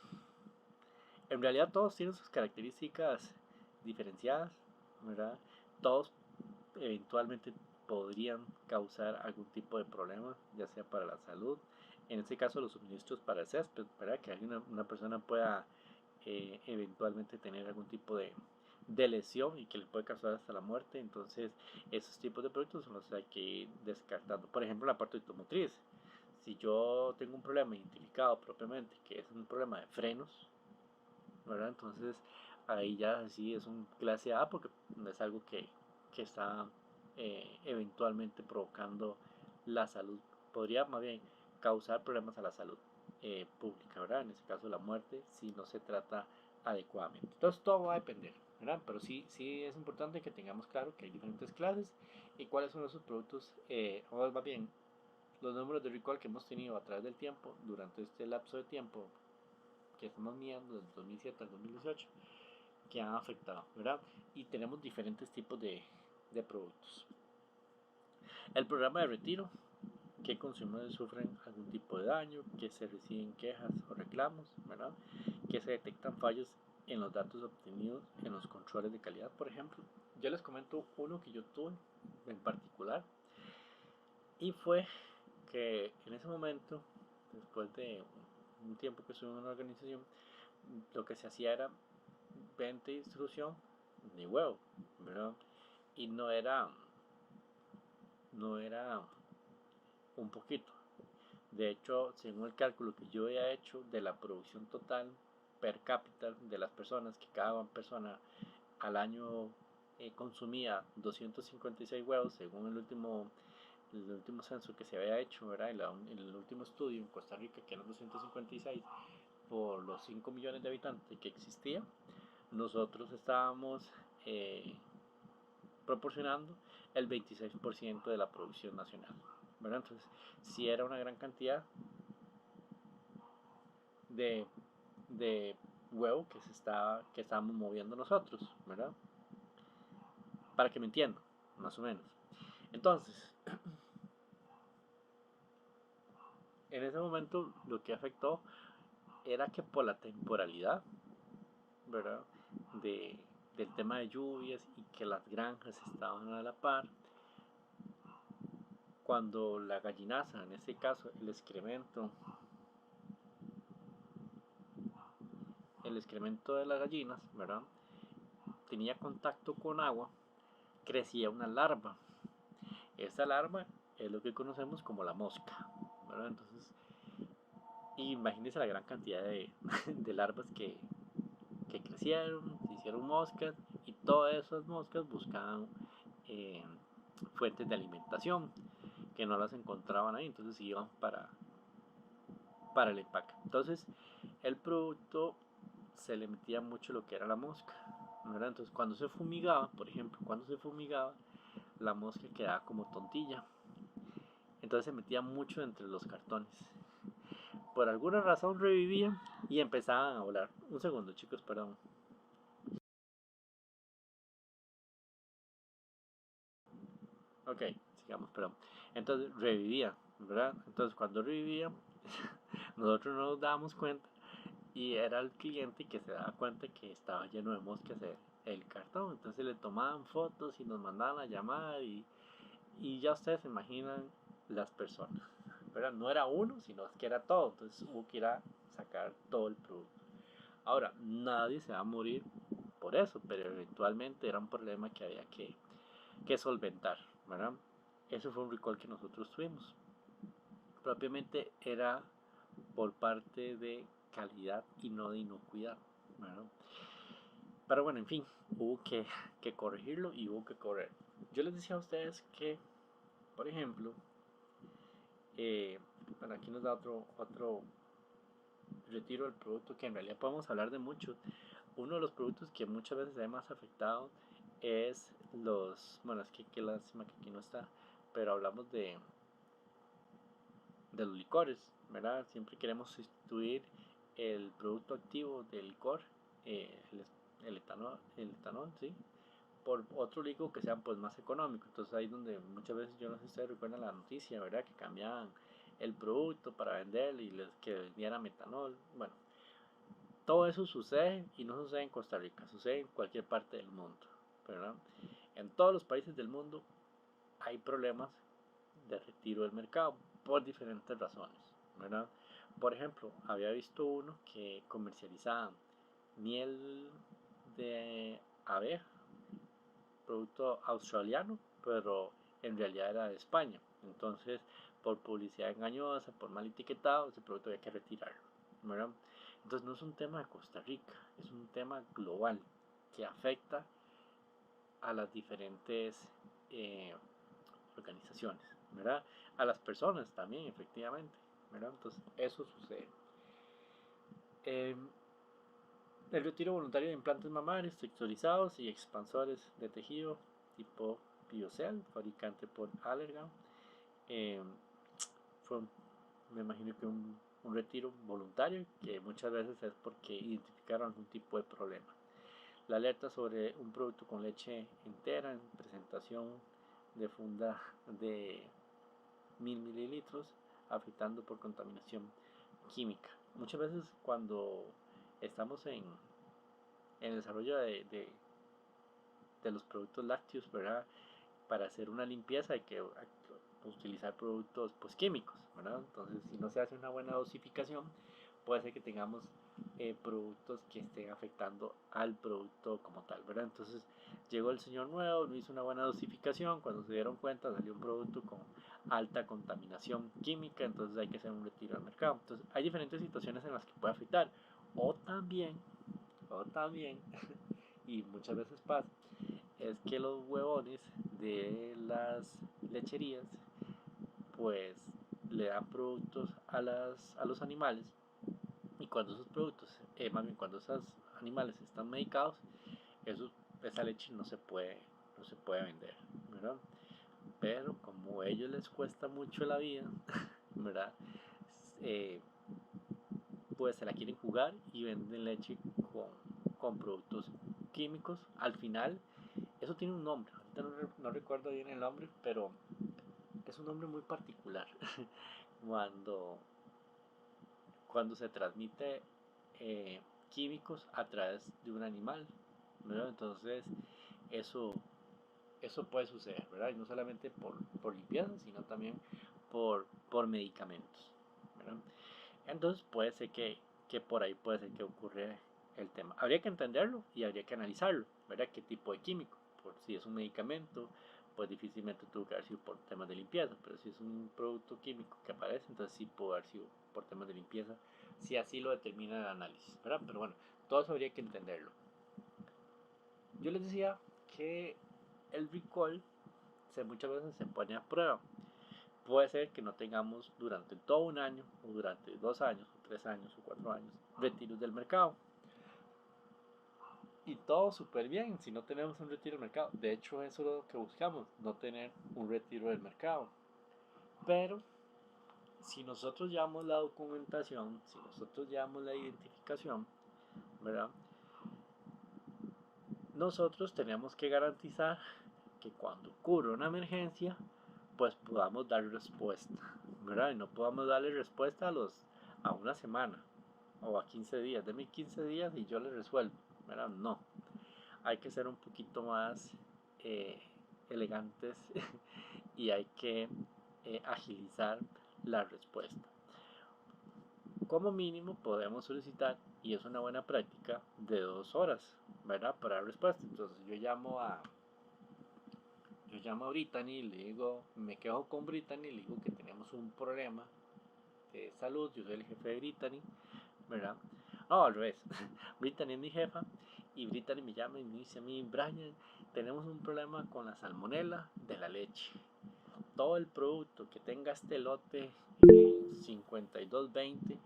realidad todos tienen sus características diferenciadas, ¿verdad? Todos eventualmente podrían causar algún tipo de problema, ya sea para la salud, en este caso los suministros para el césped, ¿verdad? Que una persona pueda eventualmente tener algún tipo de lesión y que le puede causar hasta la muerte, entonces esos tipos de productos son los que hay que ir descartando. Por ejemplo, la parte automotriz. Si yo tengo un problema identificado propiamente, que es un problema de frenos, ¿verdad? Entonces ahí ya sí es un clase A porque es algo que está eventualmente provocando la salud. Podría más bien causar problemas a la salud pública, ¿verdad? En este caso la muerte si no se trata adecuadamente. Entonces todo va a depender, ¿verdad? Pero sí es importante que tengamos claro que hay diferentes clases y cuáles son esos productos, o más bien los números de recall que hemos tenido a través del tiempo, durante este lapso de tiempo que estamos midiendo desde 2007 al 2018, que han afectado, ¿verdad? Y tenemos diferentes tipos de productos. El programa de retiro, que consumidores sufren algún tipo de daño, que se reciben quejas o reclamos, ¿verdad? Que se detectan fallos en los datos obtenidos en los controles de calidad, por ejemplo. Yo les comento uno que yo tuve en particular, y fue que en ese momento, después de un tiempo que estuve en una organización, lo que se hacía era venta y distribución de huevo, ¿verdad? Y no era un poquito. De hecho, según el cálculo que yo había hecho de la producción total per cápita de las personas, que cada persona al año consumía 256 huevos, según el último censo que se había hecho, ¿verdad? El último estudio en Costa Rica, que eran 256 por los 5 millones de habitantes que existía, nosotros estábamos proporcionando el 26% de la producción nacional, ¿verdad? Entonces, si era una gran cantidad de, de huevo que estábamos moviendo nosotros, ¿verdad? Para que me entiendan, más o menos. Entonces, en ese momento lo que afectó era que por la temporalidad, ¿verdad? Del tema de lluvias y que las granjas estaban a la par, cuando la gallinaza, en este caso el excremento de las gallinas, ¿verdad? Tenía contacto con agua, crecía una larva. Esta larva es lo que conocemos como la mosca, ¿verdad? Entonces, imagínense la gran cantidad de larvas que crecieron, se hicieron moscas y todas esas moscas buscaban fuentes de alimentación que no las encontraban ahí, entonces iban para el empaque. Entonces Entonces, el producto se le metía mucho lo que era la mosca, ¿verdad? Entonces, cuando se fumigaba, por ejemplo, cuando se fumigaba, la mosca quedaba como tontilla. Entonces se metía mucho entre los cartones. Por alguna razón revivían y empezaban a volar. Un segundo, chicos, perdón. Ok, sigamos, perdón. Entonces revivían, ¿verdad? Entonces cuando revivían, nosotros no nos dábamos cuenta y era el cliente que se daba cuenta que estaba lleno de moscas el cartón. Entonces le tomaban fotos y nos mandaban a llamar y ya ustedes se imaginan las personas, ¿verdad? No era uno, sino que era todo. Entonces hubo que ir a sacar todo el producto. Ahora, nadie se va a morir por eso, pero eventualmente era un problema que había que solventar, ¿verdad? Eso fue un recall que nosotros tuvimos. Propiamente era por parte de calidad y no de inocuidad, ¿verdad? Pero bueno, en fin, hubo que corregirlo y hubo que correr. Yo les decía a ustedes que, por ejemplo, bueno, aquí nos da otro retiro del producto que en realidad podemos hablar de muchos. Uno de los productos que muchas veces se ve más afectado es bueno, es que qué lástima que aquí no está, pero hablamos de los licores, ¿verdad? Siempre queremos sustituir el producto activo del licor, el etanol, ¿sí? Por otro licor que sea pues más económico. Entonces ahí es donde muchas veces, yo no sé si ustedes recuerdan la noticia, ¿verdad? Que cambiaban el producto para venderlo y que vendiera metanol. Bueno, todo eso sucede y no sucede en Costa Rica, sucede en cualquier parte del mundo, ¿verdad? En todos los países del mundo hay problemas de retiro del mercado por diferentes razones, ¿verdad? Por ejemplo, había visto uno que comercializaba miel de abeja, producto australiano, pero en realidad era de España. Entonces, por publicidad engañosa, por mal etiquetado, ese producto había que retirarlo, ¿verdad? Entonces no es un tema de Costa Rica, es un tema global que afecta a las diferentes organizaciones, ¿verdad? A las personas también, efectivamente, ¿verdad? Entonces eso sucede. Eh, el retiro voluntario de implantes mamarios texturizados y expansores de tejido tipo Biocell, fabricante por Allergan, eh, fue, me imagino que un retiro voluntario que muchas veces es porque identificaron algún tipo de problema. La alerta sobre un producto con leche entera en presentación de funda de 1000 mililitros afectando por contaminación química. Muchas veces cuando estamos en el desarrollo de los productos lácteos, ¿verdad? Para hacer una limpieza hay que utilizar productos pues químicos, ¿verdad? Entonces si no se hace una buena dosificación puede ser que tengamos productos que estén afectando al producto como tal, ¿verdad? Entonces llegó el señor nuevo, no hizo una buena dosificación, cuando se dieron cuenta salió un producto con alta contaminación química, entonces hay que hacer un retiro al mercado. Entonces hay diferentes situaciones en las que puede afectar, o también, y muchas veces pasa, es que los huevones de las lecherías pues le dan productos a los animales y cuando esos productos, más bien cuando esos animales están medicados, esa leche no se puede vender, ¿verdad? Pero como a ellos les cuesta mucho la vida, ¿verdad? Eh, pues se la quieren jugar y venden leche con productos químicos. Al final, eso tiene un nombre, ahorita no recuerdo bien el nombre, pero es un nombre muy particular. cuando, cuando se transmite químicos a través de un animal, ¿verdad? Entonces, eso, eso puede suceder, ¿verdad? Y no solamente por limpieza, sino también por medicamentos, ¿verdad? Entonces puede ser que por ahí puede ser que ocurra el tema. Habría que entenderlo y habría que analizarlo, ¿verdad? ¿Qué tipo de químico? Por si es un medicamento, pues difícilmente tuvo que haber sido por temas de limpieza, pero si es un producto químico que aparece, entonces sí puede haber sido por temas de limpieza, si así lo determina el análisis, ¿verdad? Pero bueno, todo eso habría que entenderlo. Yo les decía que el recall muchas veces se pone a prueba. puede ser que no tengamos durante todo un año, o durante 2 años, o 3 años, o 4 años, retiros del mercado. Y todo súper bien si no tenemos un retiro del mercado. De hecho, eso es lo que buscamos, no tener un retiro del mercado. Pero si nosotros llevamos la documentación, si nosotros llevamos la identificación, ¿verdad? Nosotros tenemos que garantizar que cuando ocurra una emergencia, pues podamos dar respuesta, ¿verdad? Y no podamos darle respuesta a una semana o a 15 días. Deme 15 días y yo le resuelvo, ¿verdad? No. Hay que ser un poquito más eh, elegantes y hay que agilizar la respuesta. Como mínimo podemos solicitar, y es una buena práctica, de 2 horas, ¿verdad? Para la respuesta. Entonces yo llamo a Brittany, le digo, me quejo con Brittany, le digo que tenemos un problema de salud, yo soy el jefe de Brittany, ¿verdad? No, al revés, Brittany es mi jefa y Brittany me llama y me dice a mí, Brian, tenemos un problema con la salmonela de la leche. Todo el producto que tenga este lote 5220,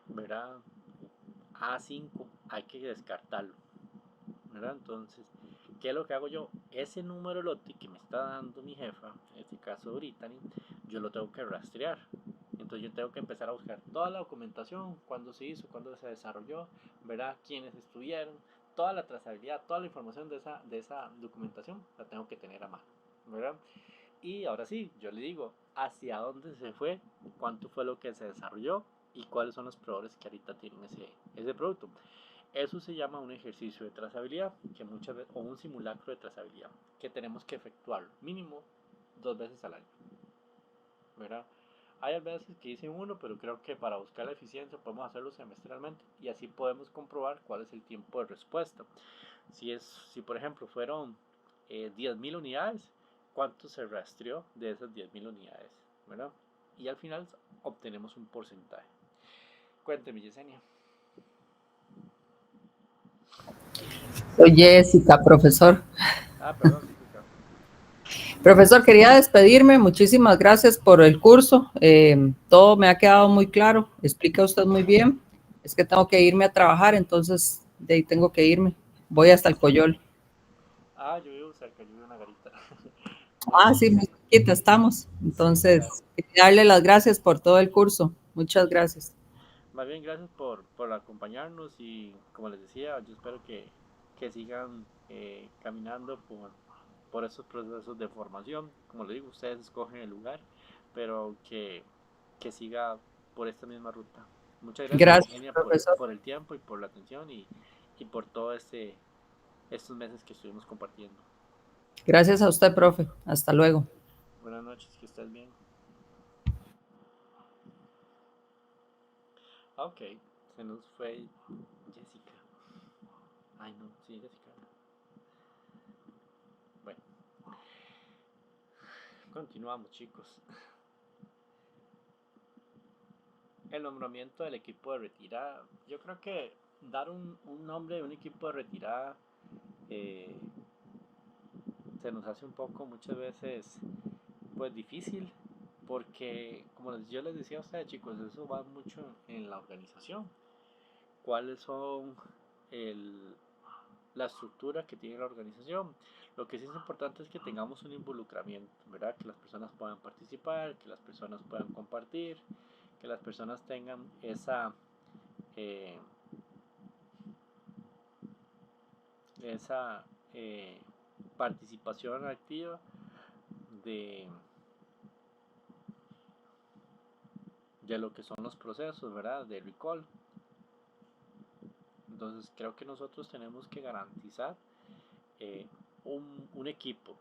¿verdad? A5, hay que descartarlo, ¿verdad? Entonces, ¿qué es lo que hago yo? Ese número lote que me está dando mi jefa, en este caso Brittany, yo lo tengo que rastrear. Entonces yo tengo que empezar a buscar toda la documentación, cuándo se hizo, cuándo se desarrolló, verá quiénes estuvieron, toda la trazabilidad, toda la información de esa documentación la tengo que tener a mano, ¿verdad? Y ahora sí, yo le digo hacia dónde se fue, cuánto fue lo que se desarrolló y cuáles son los proveedores que ahorita tienen ese producto. Eso se llama un ejercicio de trazabilidad, que muchas veces, o un simulacro de trazabilidad, que tenemos que efectuar mínimo 2 veces al año, ¿verdad? Hay veces que dicen uno, pero creo que para buscar la eficiencia podemos hacerlo semestralmente y así podemos comprobar cuál es el tiempo de respuesta. Si por ejemplo fueron 10.000 unidades, ¿cuánto se rastreó de esas 10.000 unidades? ¿Verdad? Y al final obtenemos un porcentaje. Cuénteme, Yesenia. Soy Jessica, profesor. Perdón, Jessica. Profesor, quería despedirme. Muchísimas gracias por el curso. Todo me ha quedado muy claro. Explica usted muy bien. Es que tengo que irme a trabajar, entonces de ahí tengo que irme. Voy hasta el Coyol. Yo vivo cerca, yo vivo en una garita. Ah, sí, muy cerquita estamos. Sí, Entonces, claro. quería darle las gracias por todo el curso. Muchas gracias. Más bien, gracias por acompañarnos y como les decía, yo espero que sigan caminando por esos procesos de formación. Como les digo, ustedes escogen el lugar, pero que siga por esta misma ruta. Muchas gracias, Gracias, Yesenia, profesor. por el tiempo y por la atención y por todos estos meses que estuvimos compartiendo. Gracias a usted, profe. Hasta luego. Buenas noches, que estés bien. Ok, se nos fue Jessica. Ay, no, sí, Jessica. Bueno, continuamos, chicos. El nombramiento del equipo de retirada. Yo creo que dar un nombre de un equipo de retirada eh, se nos hace un poco muchas veces pues difícil porque como yo les decía a ustedes, chicos, eso va mucho en la organización. ¿Cuáles son el, la estructura que tiene la organización? Lo que sí es importante es que tengamos un involucramiento, ¿verdad? Que las personas puedan participar, que las personas puedan compartir, que las personas tengan eh, esa participación activa de, de lo que son los procesos, ¿verdad? De recall. Entonces creo que nosotros tenemos que garantizar eh, un equipo.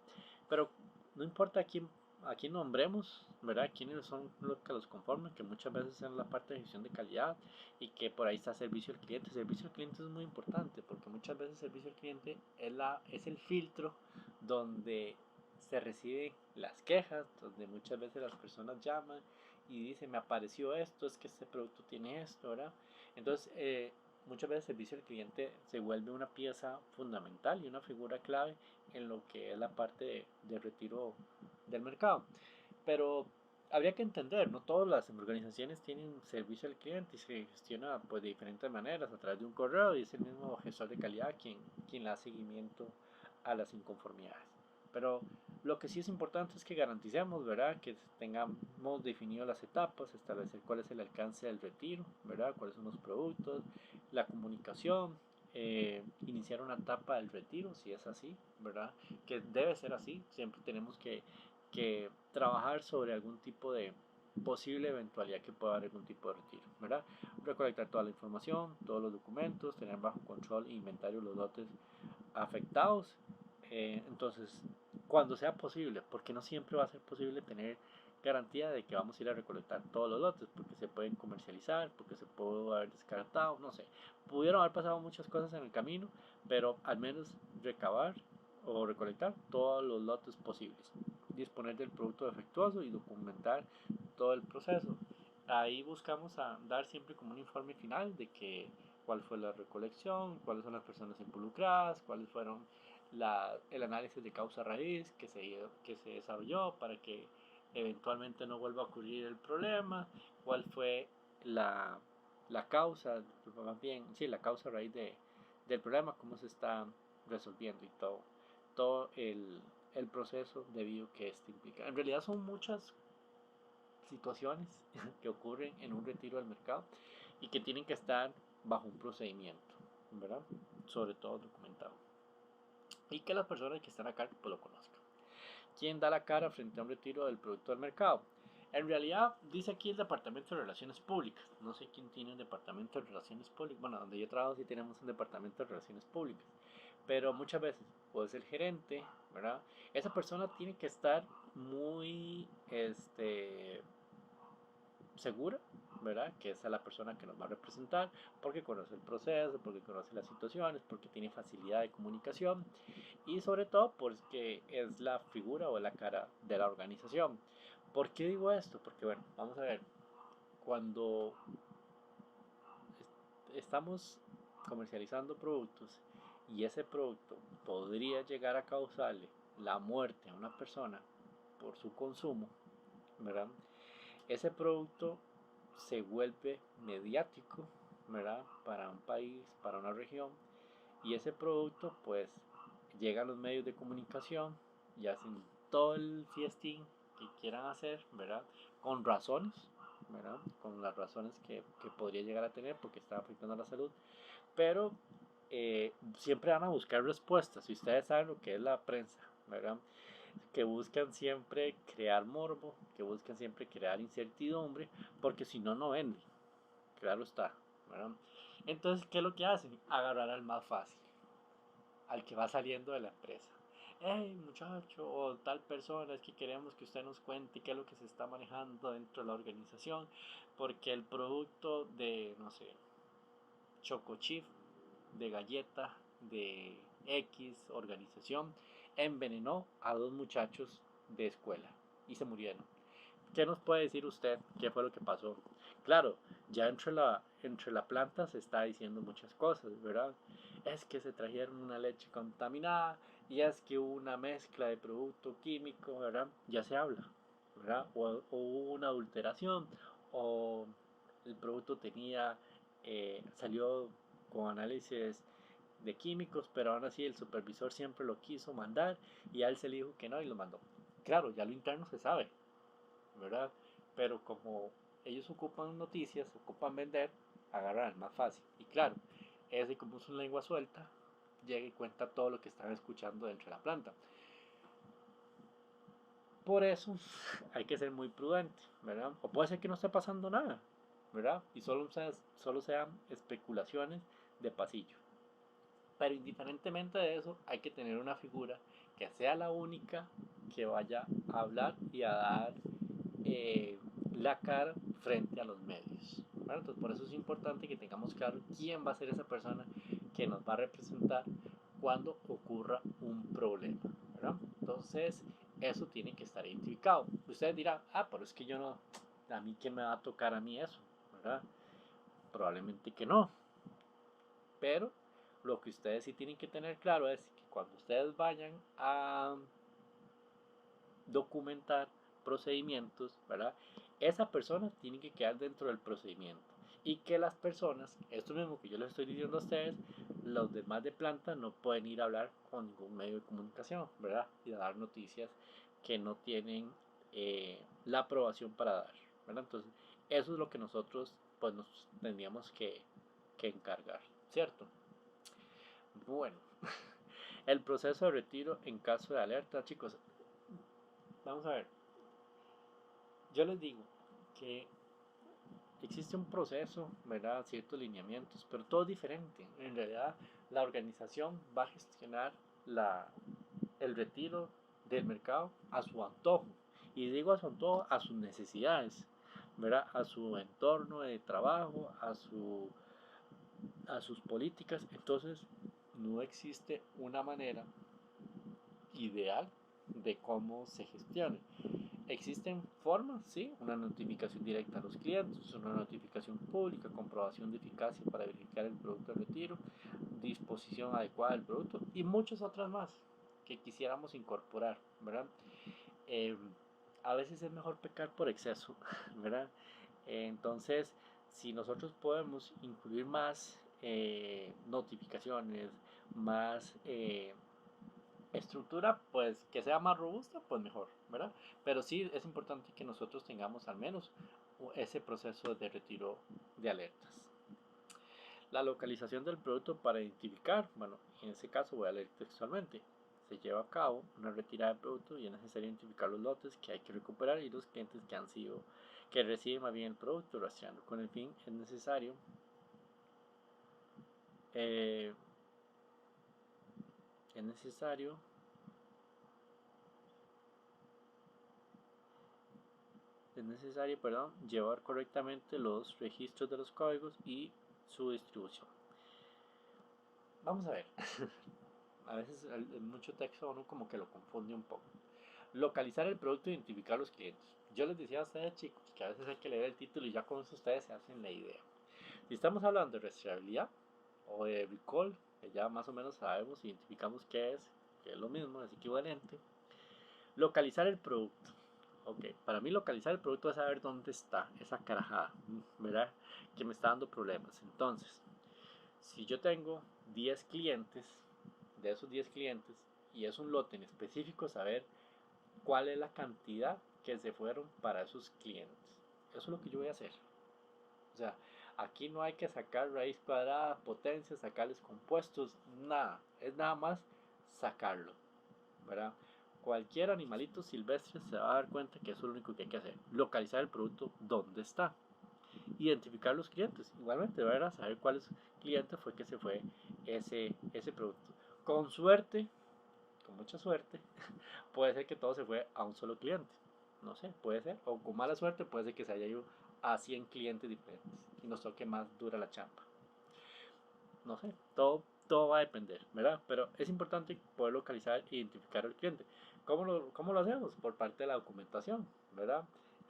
Pero no importa a quién nombremos, ¿verdad? Quiénes son los que los conforman, que muchas veces es la parte de gestión de calidad y que por ahí está servicio al cliente. Servicio al cliente es muy importante porque muchas veces servicio al cliente es el filtro donde se reciben las quejas, donde muchas veces las personas llaman y dicen, me apareció esto, es que este producto tiene esto, ¿verdad? Entonces, muchas veces el servicio al cliente se vuelve una pieza fundamental y una figura clave en lo que es la parte de retiro del mercado. Pero habría que entender, no todas las organizaciones tienen servicio al cliente y se gestiona pues de diferentes maneras a través de un correo y es el mismo gestor de calidad quien le da seguimiento a las inconformidades. Pero lo que sí es importante es que garanticemos, ¿verdad? Que tengamos definido las etapas, establecer cuál es el alcance del retiro, ¿verdad? Cuáles son los productos, la comunicación, iniciar una etapa del retiro, si es así, ¿verdad? Que debe ser así, siempre tenemos que trabajar sobre algún tipo de posible eventualidad que pueda haber algún tipo de retiro, ¿verdad? Recolectar toda la información, todos los documentos, tener bajo control e inventario los lotes afectados. Entonces, cuando sea posible, porque no siempre va a ser posible tener garantía de que vamos a ir a recolectar todos los lotes, porque se pueden comercializar, porque se puede haber descartado, no sé. Pudieron haber pasado muchas cosas en el camino, pero al menos recabar o recolectar todos los lotes posibles, disponer del producto defectuoso y documentar todo el proceso. Ahí buscamos dar siempre como un informe final de que cuál fue la recolección, cuáles son las personas involucradas, cuáles fueron el análisis de causa raíz que se desarrolló para que eventualmente no vuelva a ocurrir el problema, cuál fue la, la causa, más bien, sí, la causa raíz del problema, cómo se está resolviendo y todo el proceso debido que este implica. En realidad son muchas situaciones que ocurren en un retiro del mercado y que tienen que estar bajo un procedimiento, ¿verdad? Sobre todo documentado. Y que las personas que están acá pues lo conozcan. ¿Quién da la cara frente a un retiro del producto del mercado? En realidad, dice aquí el Departamento de Relaciones Públicas. No sé quién tiene un Departamento de Relaciones Públicas. Bueno, donde yo trabajo sí tenemos un Departamento de Relaciones Públicas. Pero muchas veces puede ser el gerente, ¿verdad? Esa persona tiene que estar muy, segura, ¿verdad? Que esa es la persona que nos va a representar, porque conoce el proceso, porque conoce las situaciones, porque tiene facilidad de comunicación y sobre todo porque es la figura o la cara de la organización. ¿Por qué digo esto? Porque bueno, vamos a ver, cuando estamos comercializando productos y ese producto podría llegar a causarle la muerte a una persona por su consumo, ¿verdad? Ese producto se vuelve mediático, ¿verdad? Para un país, para una región, y ese producto pues llega a los medios de comunicación y hacen todo el fiestín que quieran hacer, ¿verdad? Con razones, ¿verdad? Con las razones que podría llegar a tener porque está afectando a la salud, pero siempre van a buscar respuestas, y ustedes saben lo que es la prensa, ¿verdad? Que buscan siempre crear morbo, que buscan siempre crear incertidumbre, porque si no, no venden, claro está, ¿verdad? Entonces, ¿qué es lo que hacen? Agarrar al más fácil, al que va saliendo de la empresa. Hey muchacho o tal persona, es que queremos que usted nos cuente qué es lo que se está manejando dentro de la organización, porque el producto de, no sé, Choco Chip, de galleta, de X organización, envenenó a dos muchachos de escuela y se murieron. ¿Qué nos puede decir usted? ¿Qué fue lo que pasó? Claro, ya entre la planta se está diciendo muchas cosas, ¿verdad? Es que se trajeron una leche contaminada y es que hubo una mezcla de producto químico, ¿verdad? Ya se habla, ¿verdad? O hubo una adulteración o el producto salió con análisis de químicos, pero aún así el supervisor siempre lo quiso mandar y a él se le dijo que no y lo mandó. Claro, ya lo interno se sabe, ¿verdad? Pero como ellos ocupan noticias, ocupan vender, agarran el más fácil. Y claro, ese como es una lengua suelta, llega y cuenta todo lo que están escuchando dentro de la planta. Por eso hay que ser muy prudente, ¿verdad? O puede ser que no esté pasando nada, ¿verdad? Y solo sean especulaciones de pasillo. Pero indiferentemente de eso, hay que tener una figura que sea la única que vaya a hablar y a dar la cara frente a los medios. ¿Verdad? Entonces, por eso es importante que tengamos claro quién va a ser esa persona que nos va a representar cuando ocurra un problema. ¿Verdad? Entonces, eso tiene que estar identificado. Ustedes dirán, pero es que yo no, a mí qué me va a tocar a mí eso, ¿verdad? Probablemente que no, pero lo que ustedes sí tienen que tener claro es que cuando ustedes vayan a documentar procedimientos, ¿verdad? Esa persona tiene que quedar dentro del procedimiento. Y que las personas, esto mismo que yo les estoy diciendo a ustedes, los demás de planta no pueden ir a hablar con ningún medio de comunicación, ¿verdad? Y a dar noticias que no tienen la aprobación para dar, ¿verdad? Entonces, eso es lo que nosotros pues nos tendríamos que encargar, ¿cierto? Bueno, el proceso de retiro en caso de alerta, chicos, vamos a ver. Yo les digo que existe un proceso, ¿verdad? Ciertos lineamientos, pero todo es diferente. En realidad, la organización va a gestionar el retiro del mercado a su antojo. Y digo a su antojo, a sus necesidades, ¿verdad? A su entorno de trabajo, a sus políticas. Entonces, no existe una manera ideal de cómo se gestione. Existen formas, sí, una notificación directa a los clientes, una notificación pública, comprobación de eficacia para verificar el producto de retiro, disposición adecuada del producto y muchas otras más que quisiéramos incorporar, ¿verdad? Eh, a veces es mejor pecar por exceso, ¿verdad? Entonces, si nosotros podemos incluir más notificaciones, más estructura, pues que sea más robusta, pues mejor, ¿verdad? Pero sí es importante que nosotros tengamos al menos ese proceso de retiro de alertas. La localización del producto para identificar, bueno, en ese caso voy a leer textualmente. Se lleva a cabo una retirada de producto y es necesario identificar los lotes que hay que recuperar y los clientes que reciben más bien el producto, rastreando con el fin es necesario eh, es necesario llevar correctamente los registros de los códigos y su distribución. Vamos a ver. A veces mucho texto a uno como que lo confunde un poco. Localizar el producto e identificar los clientes. Yo les decía a ustedes, chicos, que a veces hay que leer el título y ya con eso ustedes se hacen la idea. Si estamos hablando de rastreabilidad o de recall, que ya más o menos sabemos, identificamos qué es, que es lo mismo, es equivalente. Localizar el producto. Ok, para mí localizar el producto es saber dónde está esa carajada, ¿verdad? Que me está dando problemas. Entonces, si yo tengo 10 clientes, de esos 10 clientes, y es un lote en específico, saber cuál es la cantidad que se fueron para esos clientes. Eso es lo que yo voy a hacer. O sea, aquí no hay que sacar raíz cuadrada, potencia, sacarles compuestos, nada. Es nada más sacarlo, ¿verdad? Cualquier animalito silvestre se va a dar cuenta que eso es lo único que hay que hacer. Localizar el producto donde está. Identificar los clientes. Igualmente, ¿verdad? Saber cuál cliente fue que se fue ese producto. Con suerte, con mucha suerte, puede ser que todo se fue a un solo cliente. No sé, puede ser. O con mala suerte puede ser que se haya ido a 100 clientes diferentes y nos toque más dura la chamba. No sé, todo va a depender, ¿verdad? Pero es importante poder localizar e identificar al cliente. ¿Cómo lo hacemos? Por parte de la documentación, ¿verdad?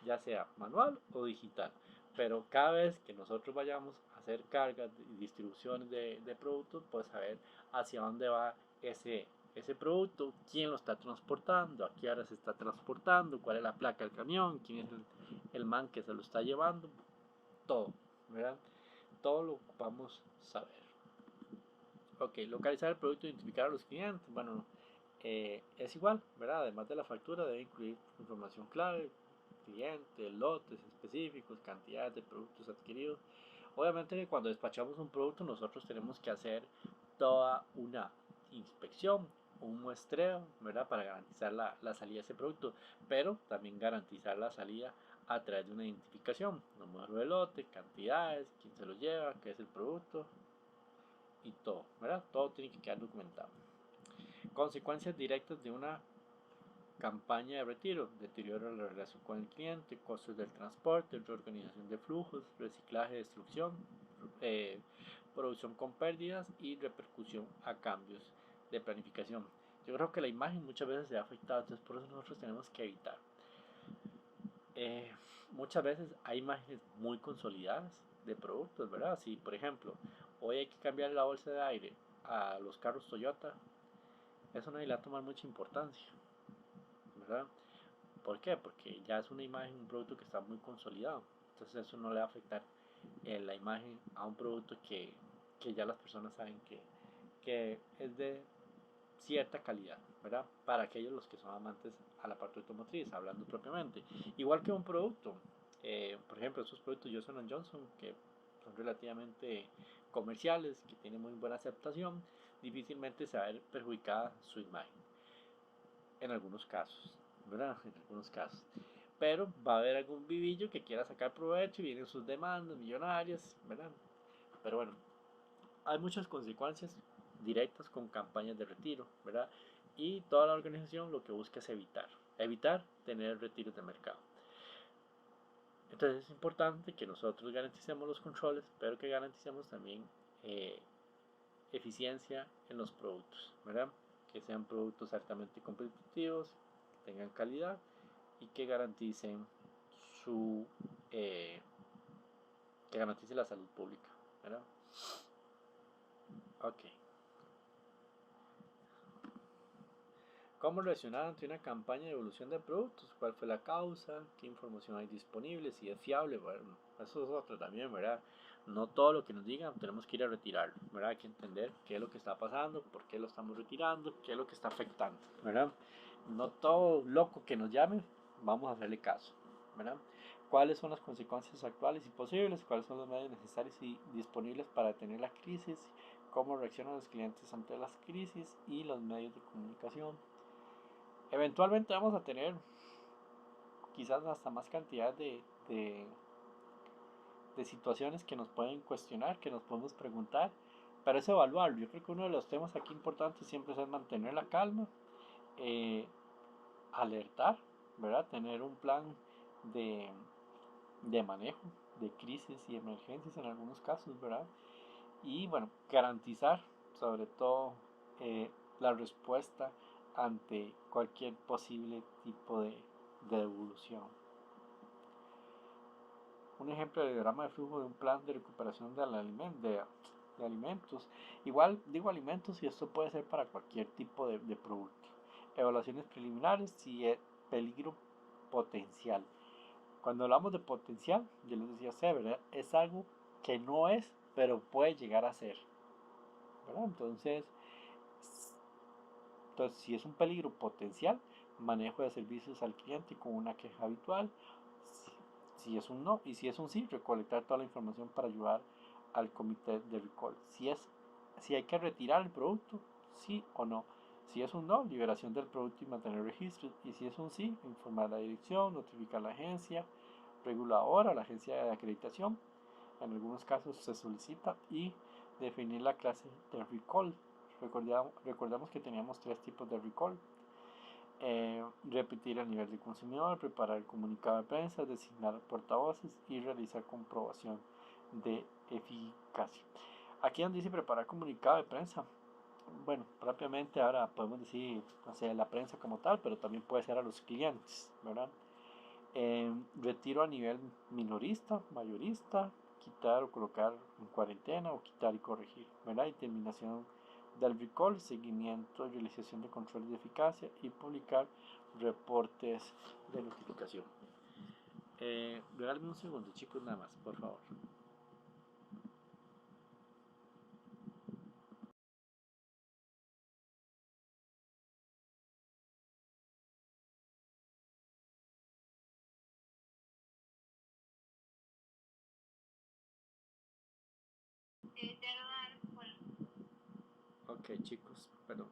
Ya sea manual o digital. Pero cada vez que nosotros vayamos a hacer cargas y distribuciones de productos, pues saber hacia dónde va ese producto, quién lo está transportando, a qué hora se está transportando, cuál es la placa del camión, quién es el man que se lo está llevando, todo, ¿verdad? Todo lo ocupamos saber. Ok, localizar el producto e identificar a los clientes. Bueno, es igual, ¿verdad? Además de la factura, debe incluir información clave, cliente, lotes específicos, cantidades de productos adquiridos. Obviamente que cuando despachamos un producto nosotros tenemos que hacer toda una inspección, un muestreo, ¿verdad? Para garantizar la salida de ese producto, pero también garantizar la salida a través de una identificación, número de lote, cantidades, quién se lo lleva, qué es el producto, y todo, ¿verdad? Todo tiene que quedar documentado. Consecuencias directas de una campaña de retiro: deterioro de la relación con el cliente, costos del transporte, reorganización de flujos, reciclaje, destrucción, producción con pérdidas y repercusión a cambios de planificación. Yo creo que la imagen muchas veces se ha afectado, entonces por eso nosotros tenemos que evitar. Muchas veces hay imágenes muy consolidadas de productos, ¿verdad? Si por ejemplo hoy hay que cambiar la bolsa de aire a los carros Toyota, eso no le va a tomar mucha importancia, ¿verdad? ¿Por qué? Porque ya es una imagen, un producto que está muy consolidado. Entonces eso no le va a afectar la imagen a un producto que ya las personas saben que es de cierta calidad, ¿verdad? Para aquellos los que son amantes a la parte automotriz, hablando propiamente. Igual que un producto, por ejemplo, esos productos Johnson Johnson, que son relativamente comerciales, que tienen muy buena aceptación, difícilmente se va a ver perjudicada su imagen, en algunos casos, ¿verdad? En algunos casos. Pero va a haber algún vivillo que quiera sacar provecho y vienen sus demandas millonarias, ¿verdad? Pero bueno, hay muchas consecuencias directas con campañas de retiro, ¿verdad? Y toda la organización lo que busca es evitar tener retiros de mercado. Entonces es importante que nosotros garanticemos los controles, pero que garanticemos también eficiencia en los productos, ¿verdad? Que sean productos altamente competitivos, que tengan calidad y que garanticen su que garantice la salud pública, ¿verdad? Ok. ¿Cómo reaccionar ante una campaña de evolución de productos? ¿Cuál fue la causa? ¿Qué información hay disponible? Si es fiable, bueno, eso es otro también, ¿verdad? No todo lo que nos digan tenemos que ir a retirarlo, ¿verdad? Hay que entender qué es lo que está pasando, por qué lo estamos retirando, qué es lo que está afectando, ¿verdad? No todo loco que nos llame, vamos a hacerle caso, ¿verdad? ¿Cuáles son las consecuencias actuales y posibles? ¿Cuáles son los medios necesarios y disponibles para detener la crisis? ¿Cómo reaccionan los clientes ante las crisis y los medios de comunicación? Eventualmente vamos a tener quizás hasta más cantidad de situaciones que nos pueden cuestionar, que nos podemos preguntar, pero es evaluarlo. Yo creo que uno de los temas aquí importantes siempre es mantener la calma, alertar, ¿verdad? Tener un plan de, de manejo de crisis y emergencias en algunos casos, ¿verdad? Y bueno, garantizar sobre todo la respuesta ante cualquier posible tipo de evolución. Un ejemplo de diagrama de flujo de un plan de recuperación de alimentos. Igual digo alimentos y esto puede ser para cualquier tipo de producto. Evaluaciones preliminares y peligro potencial. Cuando hablamos de potencial, yo les decía, ¿verdad? Es algo que no es, pero puede llegar a ser, ¿verdad? Entonces, si es un peligro potencial, manejo de servicios al cliente con una queja habitual. Si es un no y si es un sí, recolectar toda la información para ayudar al comité de recall. Si hay que retirar el producto, sí o no. Si es un no, liberación del producto y mantener registros. Y si es un sí, informar a la dirección, notificar a la agencia reguladora, la agencia de acreditación. En algunos casos se solicita y definir la clase de recall. Recordamos que teníamos 3 tipos de recall. Repetir el nivel de consumidor, preparar el comunicado de prensa, designar portavoces y realizar comprobación de eficacia. Aquí donde dice preparar comunicado de prensa, bueno, propiamente ahora podemos decir, o sea, la prensa como tal, pero también puede ser a los clientes, ¿verdad? Retiro a nivel minorista, mayorista, quitar o colocar en cuarentena o quitar y corregir, ¿verdad? Y terminación del recall, seguimiento, realización de controles de eficacia y publicar reportes de notificación. Regálame un segundo, chicos, nada más, por favor. Ok, chicos, perdón.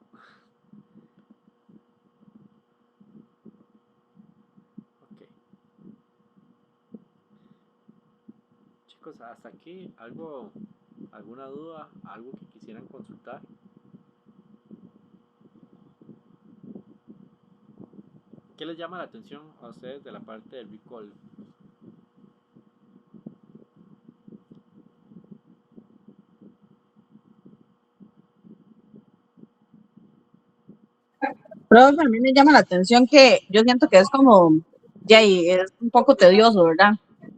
Ok. Chicos, hasta aquí, alguna duda, algo que quisieran consultar. ¿Qué les llama la atención a ustedes de la parte del recall? Pero a mí me llama la atención que yo siento que es como, ya, y es un poco tedioso, ¿verdad?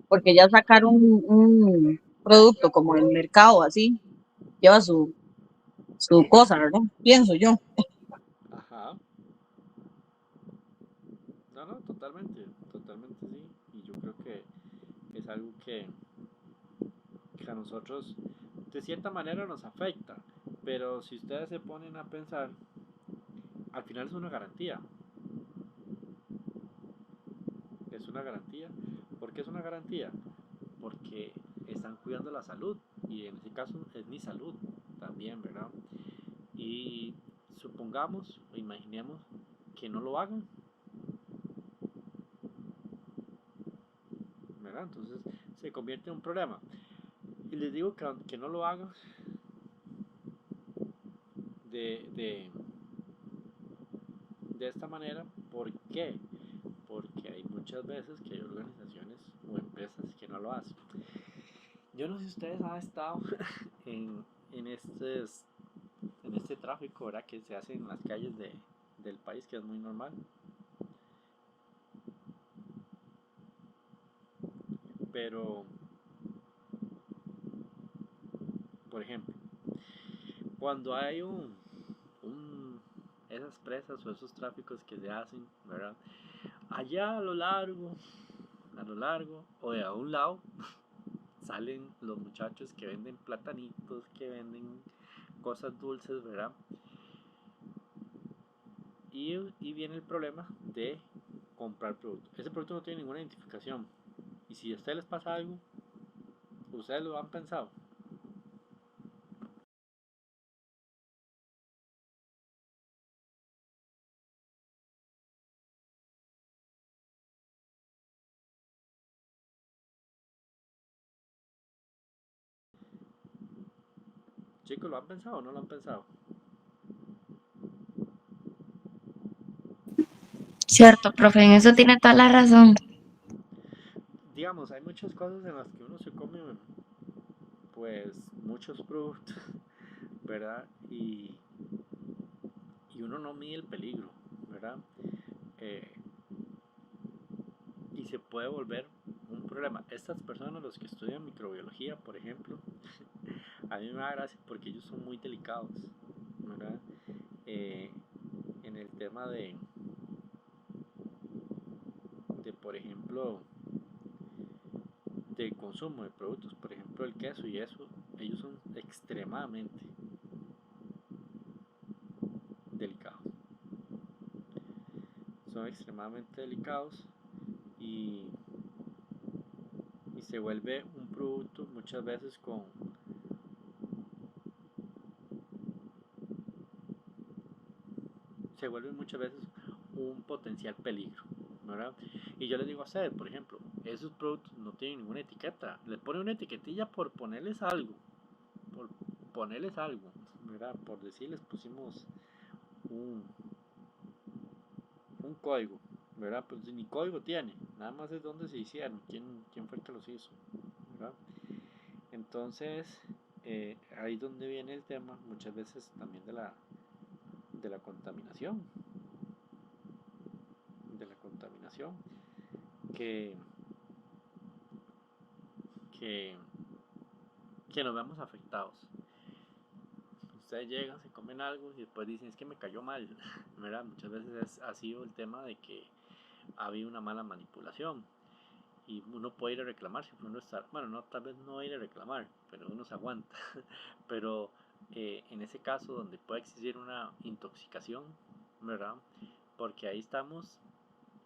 Porque ya sacar un producto como el mercado así, lleva su cosa, ¿verdad? Pienso yo. Ajá. No, no, totalmente, totalmente sí. Y yo creo que es algo que a nosotros de cierta manera nos afecta. Pero si ustedes se ponen a pensar, al final es una garantía. Es una garantía. ¿Por qué es una garantía? Porque están cuidando la salud. Y en ese caso es mi salud también, ¿verdad? Y supongamos o imaginemos que no lo hagan, ¿verdad? Entonces se convierte en un problema. Y les digo que no lo hagan de, de, de esta manera. ¿Por qué? Porque hay muchas veces que hay organizaciones o empresas que no lo hacen. Yo no sé si ustedes han estado en, en, estes, en este tráfico, ¿verdad? Que se hace en las calles del país, que es muy normal. Pero, por ejemplo, cuando hay esas presas o esos tráficos que se hacen, ¿verdad? Allá a lo largo o de a un lado, salen los muchachos que venden platanitos, que venden cosas dulces, ¿verdad? Y viene el problema de comprar producto. Ese producto no tiene ninguna identificación. Y si a ustedes les pasa algo, ustedes lo han pensado. Chicos, ¿lo han pensado o no lo han pensado? Cierto, profe, en eso tiene toda la razón. Digamos, hay muchas cosas en las que uno se come, pues, muchos productos, ¿verdad? Y uno no mide el peligro, ¿verdad? Eh, y se puede volver un problema. Estas personas, los que estudian microbiología, por ejemplo, a mí me da gracia porque ellos son muy delicados, ¿verdad? Eh, en el tema de, por ejemplo, del consumo de productos, por ejemplo, el queso y eso, ellos son extremadamente delicados. Son extremadamente delicados y, y se vuelve un producto muchas veces se vuelve muchas veces un potencial peligro, ¿verdad? Y yo les digo a ustedes, por ejemplo, esos productos no tienen ninguna etiqueta, les ponen una etiquetilla por por ponerles algo, ¿verdad? Por decirles pusimos un, un código, ¿verdad? Pues ni código tiene, nada más es dónde se hicieron, quién fue el que los hizo, ¿verdad? Entonces, ahí es donde viene el tema, muchas veces también de la contaminación, de la contaminación, que, que, que nos vemos afectados. Ustedes llegan, se comen algo y después dicen es que me cayó mal, ¿verdad? Muchas veces ha sido el tema de que ha habido una mala manipulación y uno puede ir a reclamar si uno está, bueno, no, tal vez no ir a reclamar, pero uno se aguanta. Pero en ese caso donde puede existir una intoxicación, ¿verdad? Porque ahí estamos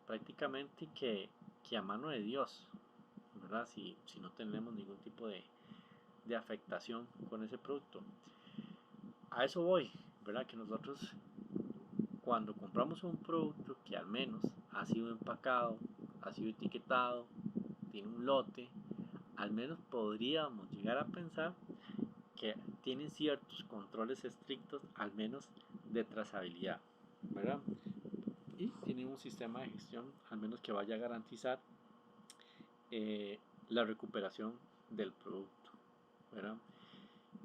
prácticamente que a mano de Dios, ¿verdad? Si no tenemos ningún tipo de afectación con ese producto. A eso voy, ¿verdad? Que nosotros cuando compramos un producto que al menos ha sido empacado, ha sido etiquetado, tiene un lote, al menos podríamos llegar a pensar que tienen ciertos controles estrictos, al menos de trazabilidad, ¿verdad? Y tienen un sistema de gestión, al menos que vaya a garantizar la recuperación del producto, ¿verdad?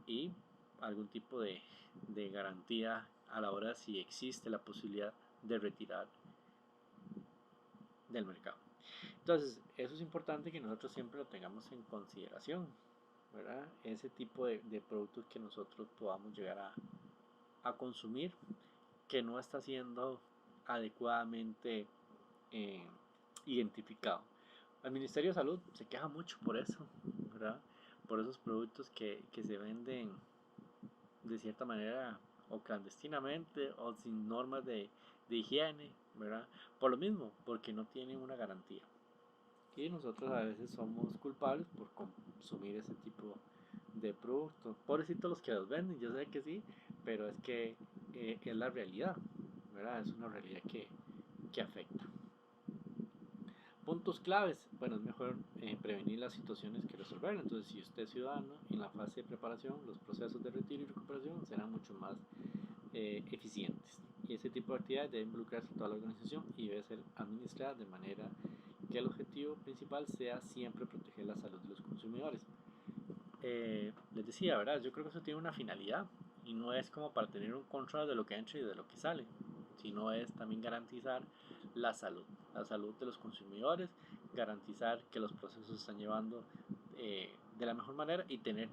Y algún tipo de garantía a la hora si existe la posibilidad de retirar del mercado. Entonces, eso es importante que nosotros siempre lo tengamos en consideración, ¿verdad? Ese tipo de productos que nosotros podamos llegar a consumir que no está siendo adecuadamente eh, identificado. El Ministerio de Salud se queja mucho por eso, ¿verdad? Por esos productos que se venden de cierta manera o clandestinamente o sin normas de higiene, ¿verdad? Por lo mismo, porque no tienen una garantía. Y nosotros a veces somos culpables por consumir ese tipo de productos. Pobrecitos los que los venden, yo sé que sí, pero es que es la realidad, ¿verdad? Es una realidad que afecta. Puntos claves, bueno, es mejor prevenir las situaciones que resolverlas. Entonces, si usted es ciudadano, en la fase de preparación, los procesos de retiro y recuperación serán mucho más eficientes. Y ese tipo de actividades debe involucrarse toda la organización y debe ser administrada de manera que el objetivo principal sea siempre proteger la salud de los consumidores. Les decía, ¿verdad? Yo creo que eso tiene una finalidad y no es como para tener un control de lo que entra y de lo que sale, sino es también garantizar la salud de los consumidores, garantizar que los procesos se están llevando de la mejor manera y tener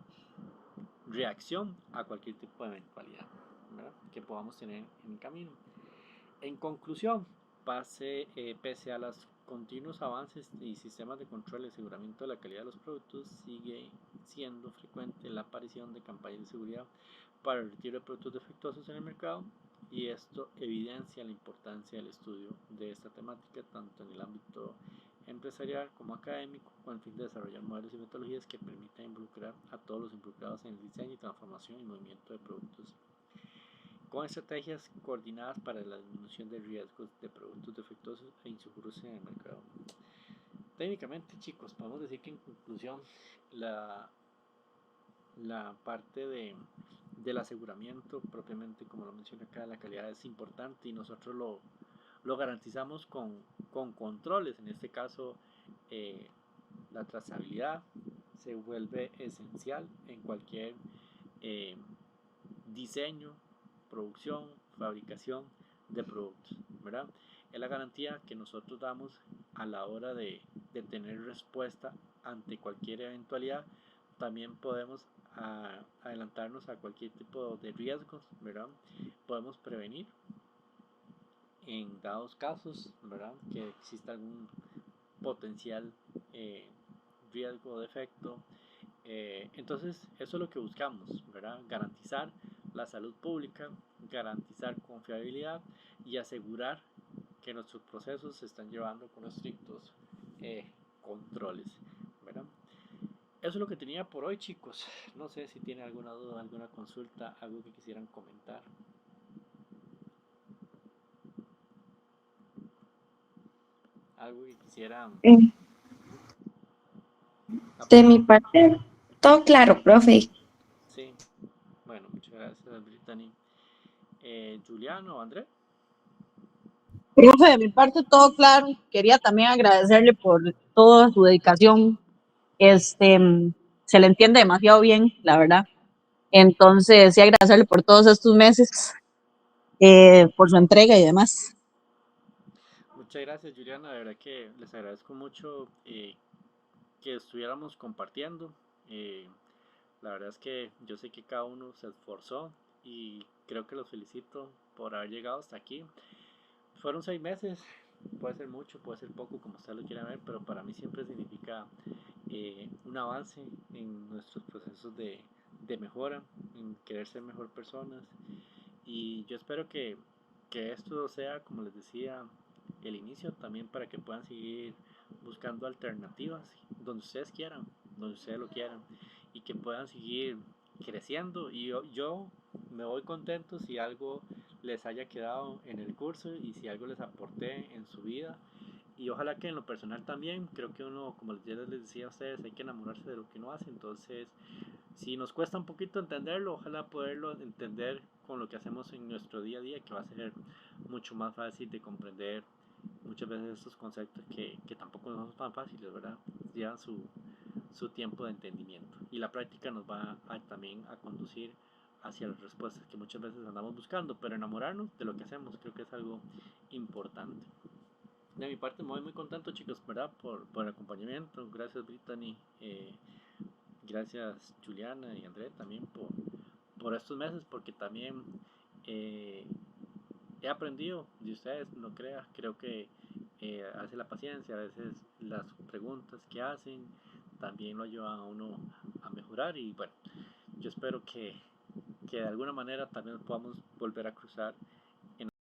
reacción a cualquier tipo de eventualidad, ¿verdad? Que podamos tener en el camino. En conclusión, pese a los continuos avances y sistemas de control y aseguramiento de la calidad de los productos, sigue siendo frecuente la aparición de campañas de seguridad para el retiro de productos defectuosos en el mercado, y esto evidencia la importancia del estudio de esta temática tanto en el ámbito empresarial como académico, con el fin de desarrollar modelos y metodologías que permitan involucrar a todos los involucrados en el diseño y transformación y movimiento de productos, con estrategias coordinadas para la disminución de riesgos de productos defectuosos e inseguros en el mercado. Técnicamente, chicos, podemos decir que en conclusión, la parte del aseguramiento, propiamente como lo mencioné acá, la calidad es importante y nosotros lo garantizamos con controles. En este caso, la trazabilidad se vuelve esencial en cualquier eh, diseño, producción, fabricación de productos, ¿verdad? Es la garantía que nosotros damos a la hora de tener respuesta ante cualquier eventualidad. También podemos adelantarnos a cualquier tipo de riesgos, ¿verdad? Podemos prevenir en dados casos, ¿verdad? Que exista algún potencial riesgo o defecto. Entonces, eso es lo que buscamos, ¿verdad? Garantizar la salud pública, garantizar confiabilidad y asegurar que nuestros procesos se están llevando con estrictos controles, ¿verdad? Eso es lo que tenía por hoy, chicos. No sé si tienen alguna duda, alguna consulta, algo que quisieran comentar. Algo que quisieran De mi aportar. parte, todo claro, profe. Sí, bueno, muchas gracias, Brittany. Juliano, André. Profe, de mi parte todo claro. Quería también agradecerle por toda su dedicación. Este, se le entiende demasiado bien, la verdad. Entonces, sí, agradecerle por todos estos meses, por su entrega y demás. Muchas gracias, Juliana. De verdad que les agradezco mucho que estuviéramos compartiendo. Eh, la verdad es que yo sé que cada uno se esforzó y creo que los felicito por haber llegado hasta aquí. Fueron 6 meses, puede ser mucho, puede ser poco, como usted lo quiera ver, pero para mí siempre significa un avance en nuestros procesos de mejora, en querer ser mejor personas. Y yo espero que esto sea, como les decía, el inicio también para que puedan seguir buscando alternativas donde ustedes quieran, donde ustedes lo quieran, y que puedan seguir creciendo. Y yo me voy contento si algo les haya quedado en el curso y si algo les aporté en su vida. Y ojalá que en lo personal también, creo que uno, como ya les decía a ustedes, hay que enamorarse de lo que uno hace. Entonces, si nos cuesta un poquito entenderlo, ojalá poderlo entender con lo que hacemos en nuestro día a día, que va a ser mucho más fácil de comprender muchas veces estos conceptos que tampoco no son tan fáciles, ¿verdad? Llevan su tiempo de entendimiento. Y la práctica nos va también a conducir hacia las respuestas que muchas veces andamos buscando, pero enamorarnos de lo que hacemos creo que es algo importante. De mi parte, muy contento, chicos, ¿verdad? Por el acompañamiento. Gracias, Brittany. Gracias, Juliana y André, también por estos meses, porque también he aprendido de ustedes, no creas. Creo que hace la paciencia, a veces las preguntas que hacen también lo ayudan a uno a mejorar y bueno, yo espero que de alguna manera también podamos volver a cruzar